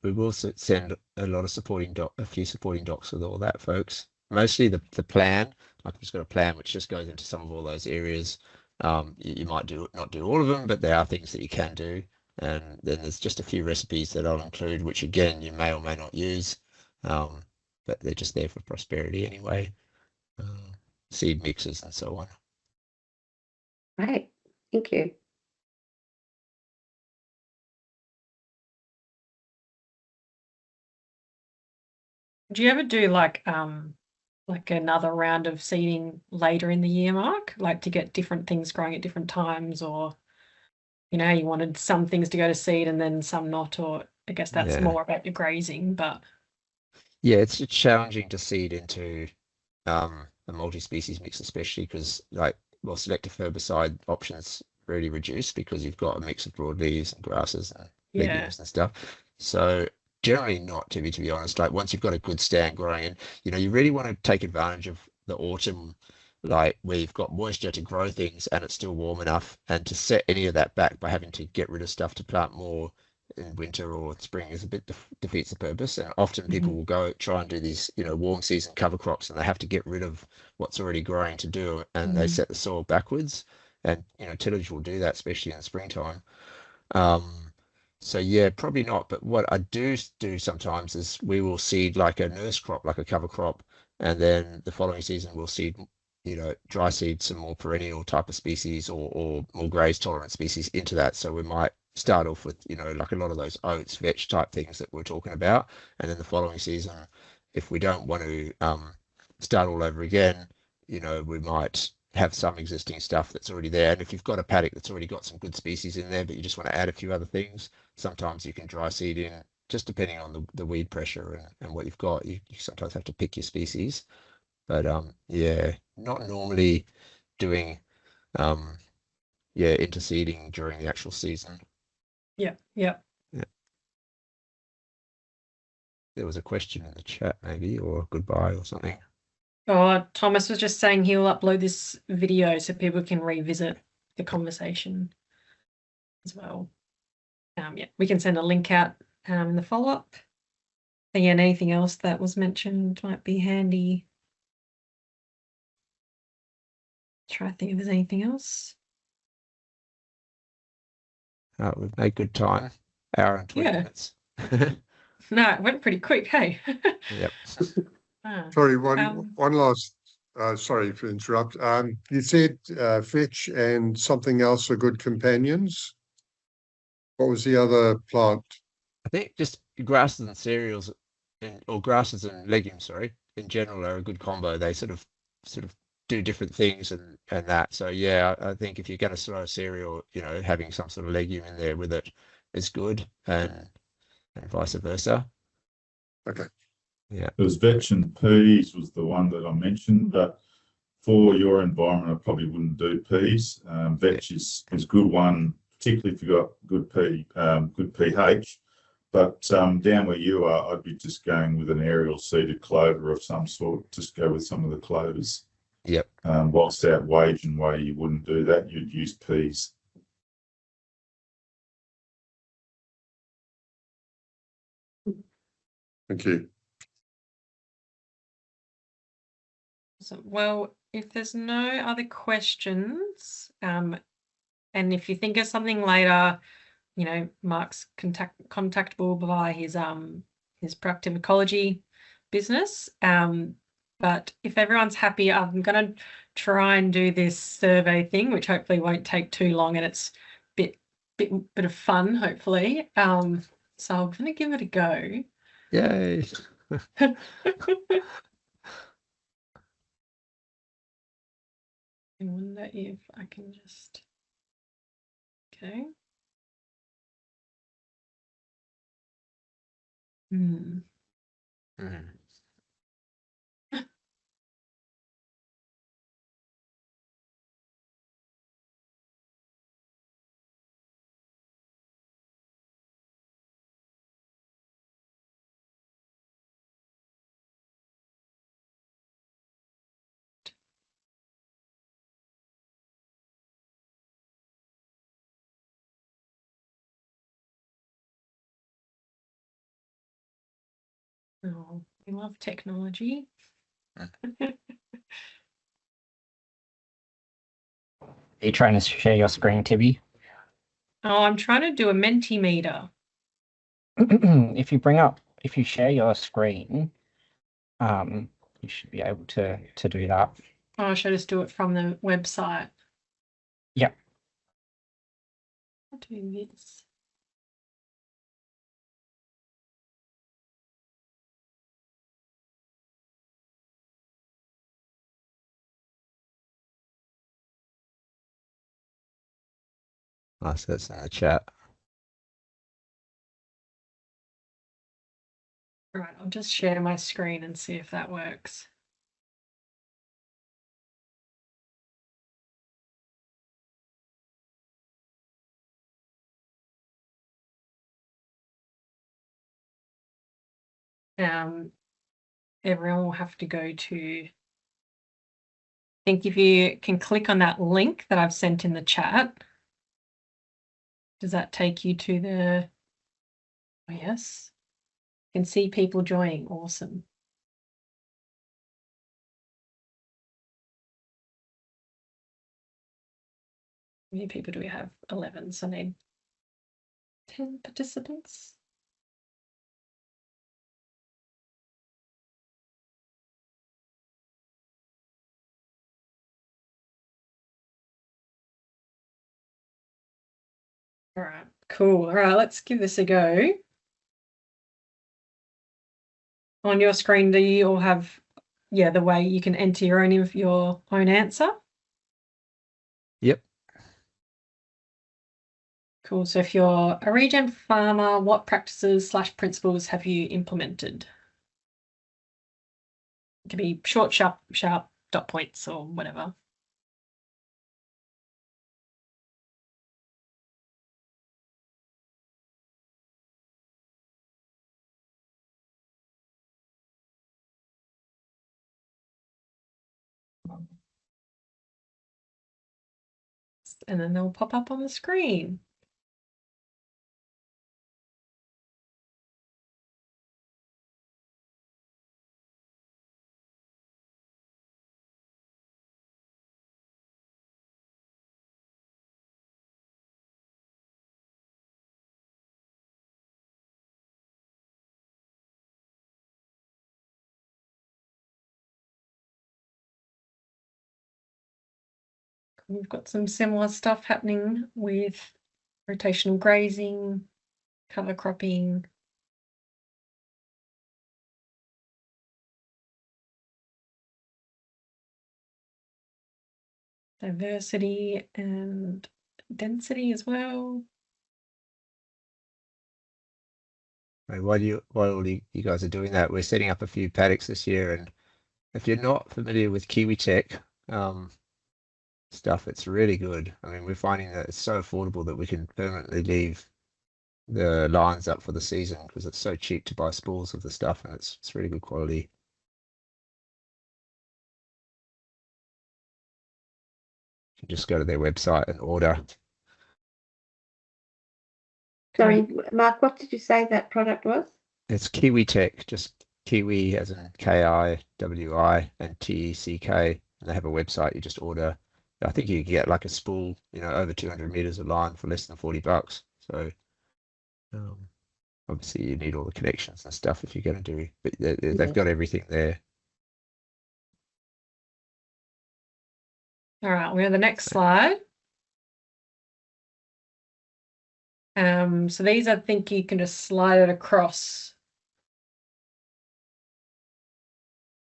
We will send a few supporting docs with all that, folks. Mostly the plan. Like we've just got a plan which just goes into some of all those areas. You might not do all of them, but there are things that you can do. And then there's just a few recipes that I'll include, which again you may or may not use, but they're just there for prosperity anyway. Seed mixes and so on. Right. Thank you. Do you ever do like another round of seeding later in the year, Mark? Like to get different things growing at different times, or you wanted some things to go to seed and then some not, or I guess that's more about your grazing, but yeah, it's challenging to seed into a multi-species mix, especially because selective herbicide options really reduced because you've got a mix of broadleaves and grasses and legumes and stuff. So generally not, to be honest. Like once you've got a good stand growing, and you really want to take advantage of the autumn, like where you've got moisture to grow things and it's still warm enough, and to set any of that back by having to get rid of stuff to plant more, in winter or spring is a bit defeats the purpose. And often people will go try and do these, warm season cover crops, and they have to get rid of what's already growing to do, and they set the soil backwards. And tillage will do that, especially in the springtime. So yeah, probably not. But what I do sometimes is we will seed like a nurse crop, like a cover crop, and then the following season we'll seed, dry seed some more perennial type of species or more graze tolerant species into that. So we might start off with, like a lot of those oats, vetch type things that we're talking about, and then the following season, if we don't want to start all over again, we might have some existing stuff that's already there. And if you've got a paddock that's already got some good species in there, but you just want to add a few other things, sometimes you can dry seed in, just depending on the weed pressure and what you've got. You sometimes have to pick your species. But yeah, not normally doing interseeding during the actual season. Yeah. There was a question in the chat maybe, or goodbye or something. Oh, Thomas was just saying he'll upload this video so people can revisit the conversation as well. Yeah, we can send a link out in the follow-up. Again, anything else that was mentioned might be handy. Try to think if there's anything else. We've made good time. Hour and 20 minutes. No, it went pretty quick, hey? Yep. Sorry, one last, sorry to interrupt. You said vetch and something else are good companions. What was the other plant? I think just grasses and cereals, or grasses and legumes, sorry, in general are a good combo. They sort of do different things and that. So yeah, I think if you're going to throw a cereal, having some sort of legume in there with it is good, and vice versa. Okay. Yeah. It was vetch and peas was the one that I mentioned, but for your environment, I probably wouldn't do peas. Vetch is a good one, particularly if you've got good pH. But down where you are, I'd be just going with an aerial seeded clover of some sort. Just go with some of the clovers. Yep. Whilst out wage and way, you wouldn't do that. You'd use peas. Thank you. So, well, if there's no other questions, and if you think of something later, Mark's contactable by his Proactive Ecology business. But if everyone's happy, I'm going to try and do this survey thing, which hopefully won't take too long, and it's a bit of fun, hopefully. So I'm going to give it a go. Yay! I wonder if I can just, okay. Oh, we love technology. Are you trying to share your screen, Tibby? Oh, I'm trying to do a Mentimeter. If you share your screen, you should be able to do that. Oh, should I just do it from the website? Yeah. I'll do this. Nice, that's in the chat. All right, I'll just share my screen and see if that works. Everyone will have to go to, I think if you can click on that link that I've sent in the chat, does that take you to the Oh, yes. Can see people joining. Awesome. How many people do we have? 11, so I need 10 participants. All right, cool. All right, let's give this a go. On your screen, do you all have, the way you can enter your own answer? Yep. Cool. So if you're a regen farmer, what practices / principles have you implemented? It can be short, sharp dot points or whatever. And then they'll pop up on the screen. We've got some similar stuff happening with rotational grazing, cover cropping. Diversity and density as well. While you guys are doing that, we're setting up a few paddocks this year, and if you're not familiar with Kiwi Tech stuff, it's really good. I mean, we're finding that it's so affordable that we can permanently leave the lines up for the season because it's so cheap to buy spools of the stuff, and it's really good quality. You can just go to their website and order. Sorry, Mark, what did you say that product was? It's Kiwi Tech, just Kiwi as in Kiwi and TECK, and they have a website. You just order. I think you can get like a spool, over 200 meters of line for less than $40. So obviously you need all the connections and stuff if you're going to do, but they've got everything there. All right, we're on the next slide. So these, I think you can just slide it across.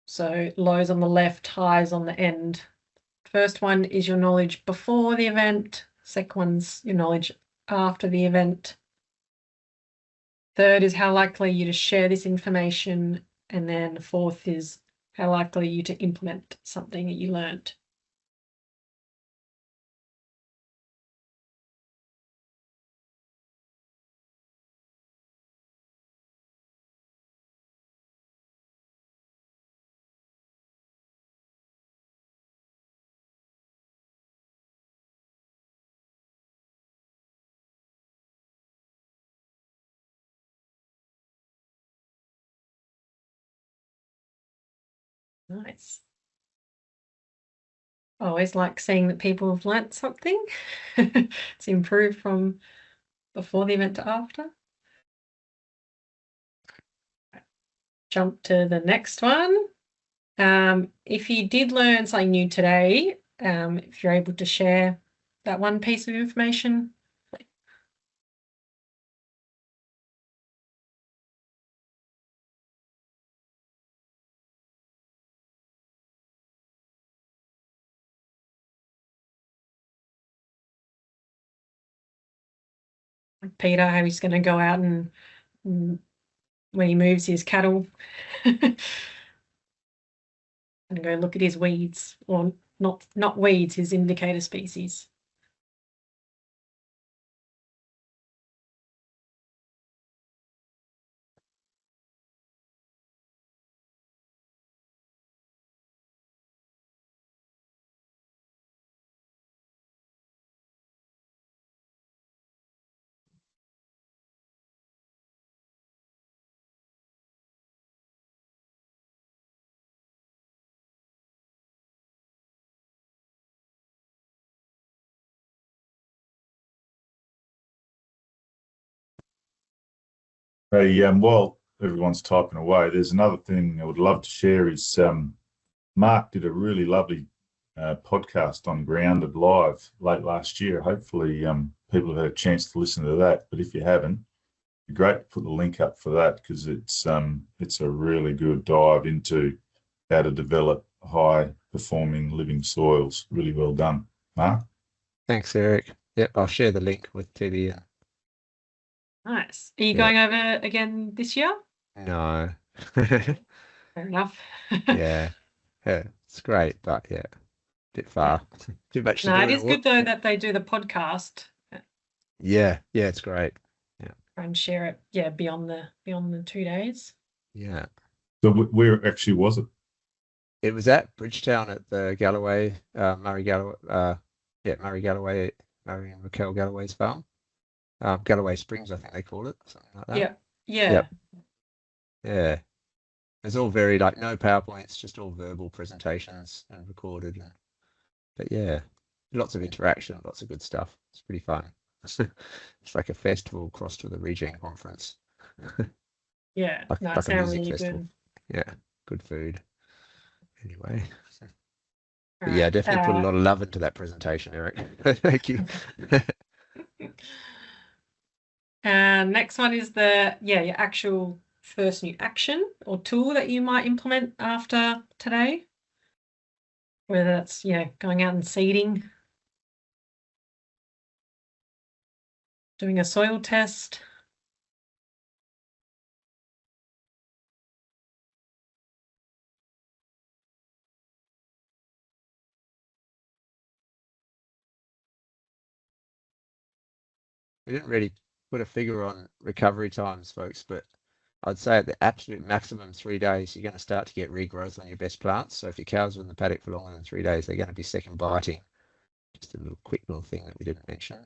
So lows on the left, highs on the end. First one is your knowledge before the event. Second one's your knowledge after the event. Third is how likely you to share this information. And then fourth is how likely you to implement something that you learned. Nice. I always like seeing that people have learnt something. It's improved from before the event to after. Jump to the next one. If you did learn something new today, if you're able to share that one piece of information. Like Peter, how he's going to go out and when he moves his cattle and go look at his weeds, or not weeds, his indicator species. Hey, while everyone's typing away, there's another thing I would love to share is Mark did a really lovely podcast on Grounded Live late last year. Hopefully, people have had a chance to listen to that. But if you haven't, it'd be great to put the link up for that because it's a really good dive into how to develop high performing living soils. Really well done, Mark. Thanks, Eric. Yep, I'll share the link with Teddy. Nice. Are you going over again this year? No. Fair enough. Yeah, it's great, but yeah, a bit far. Too much to do. No, it is good though that they do the podcast. Yeah, it's great. Yeah. Try and share it. Yeah, beyond the 2 days. Yeah. So where actually was it? It was at Bridgetown at the Galloway, Murray Galloway, Murray and Raquel Galloway's farm. Galloway Springs, I think they call it, something like that. Yeah. Yeah. It's all very like no PowerPoints, just all verbal presentations and recorded. But yeah, lots of interaction, lots of good stuff. It's pretty fun. It's like a festival crossed with a regen conference. Yeah, like no, a it sounds music really festival. good. Yeah, good food. Anyway. But All yeah, right, definitely put a lot of love into that presentation, Eric. Thank you. Next one is your actual first new action or tool that you might implement after today. Whether that's, going out and seeding, doing a soil test. We didn't really put a figure on recovery times, folks, but I'd say at the absolute maximum 3 days, you're going to start to get regrowth on your best plants. So if your cows are in the paddock for longer than 3 days, they're going to be second biting. Just a quick little thing that we didn't mention.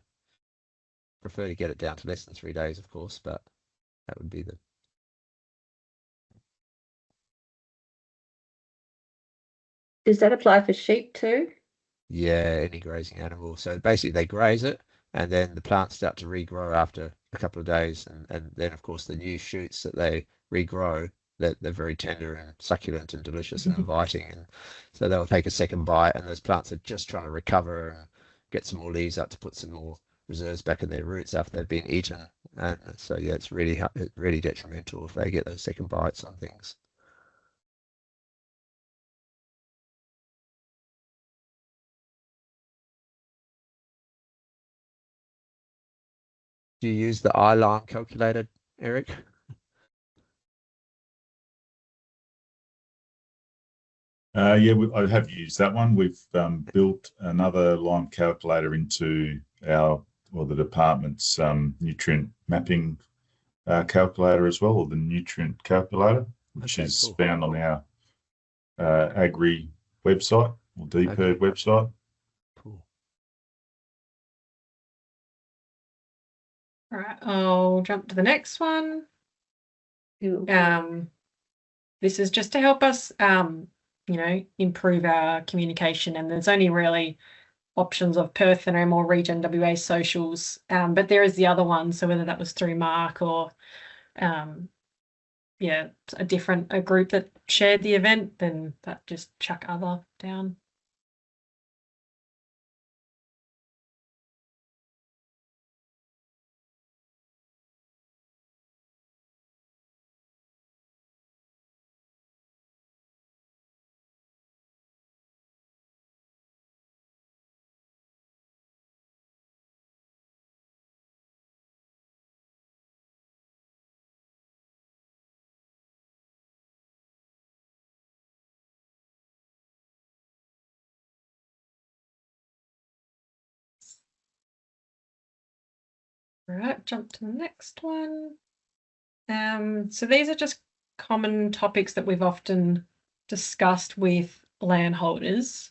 Prefer to get it down to less than 3 days, of course, but that would be the. Does that apply for sheep too? Yeah, any grazing animal. So basically they graze it and then the plants start to regrow after a couple of days. And then, of course, the new shoots that they regrow, they're very tender and succulent and delicious and inviting. And so they'll take a second bite and those plants are just trying to recover and get some more leaves up to put some more reserves back in their roots after they've been eaten. And so, yeah, it's really detrimental if they get those second bites on things. Do you use the I-line calculator, Eric? Yeah, I have used that one. We've built another line calculator into the department's nutrient mapping calculator as well, or the nutrient calculator, which is cool. found on our Agri website or DPERD website. Cool. All right, I'll jump to the next one. This is just to help us, improve our communication. And there's only really options of Perth and or Region WA socials, but there is the other one. So whether that was through Mark or, a group that shared the event, then that just chuck other down. All right, jump to the next one. So these are just common topics that we've often discussed with landholders.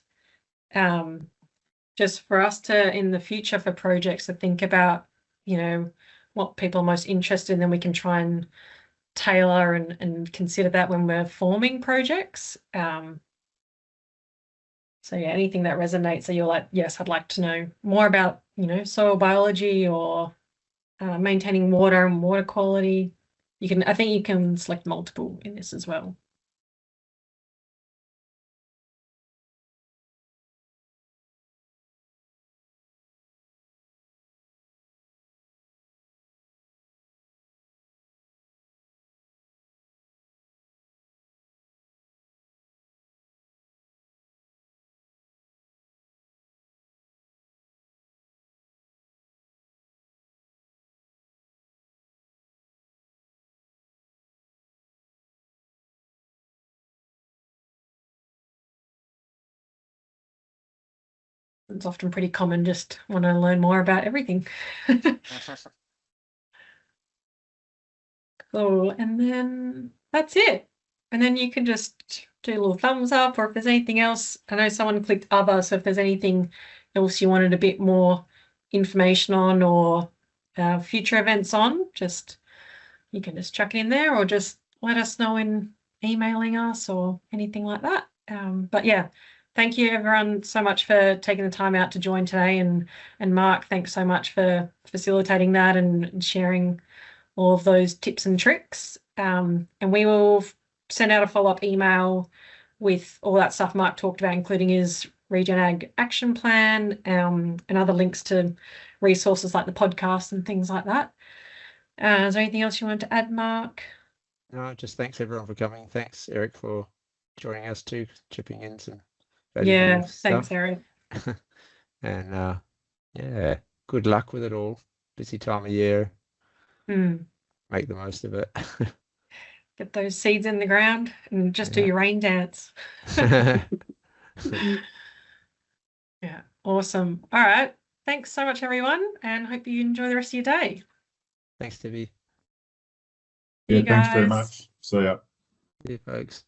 Just for us to, in the future for projects, to think about, what people are most interested in, then we can try and tailor and consider that when we're forming projects. So yeah, anything that resonates, so you're like, yes, I'd like to know more about, soil biology or maintaining water and water quality. I think you can select multiple in this as well. It's often pretty common, just want to learn more about everything. Cool. And then that's it. And then you can just do a little thumbs up, or if there's anything else, I know someone clicked other, so if there's anything else you wanted a bit more information on, or future events on, you can just chuck it in there, or just let us know in emailing us or anything like that. But yeah, thank you everyone so much for taking the time out to join today, and Mark, thanks so much for facilitating that and sharing all of those tips and tricks. And we will send out a follow-up email with all that stuff Mark talked about, including his Regen Ag action plan, and other links to resources like the podcast and things like that. Is there anything else you wanted to add, Mark? No, just thanks everyone for coming. Thanks, Eric, for joining us too, chipping in some Yeah, stuff. thanks, Eric. And yeah, good luck with it all. Busy time of year. Make the most of it. Get those seeds in the ground and just do your rain dance. Yeah, awesome. All right. Thanks so much, everyone, and hope you enjoy the rest of your day. Thanks, Tibby. Yeah, thanks very much. See ya. See you, folks.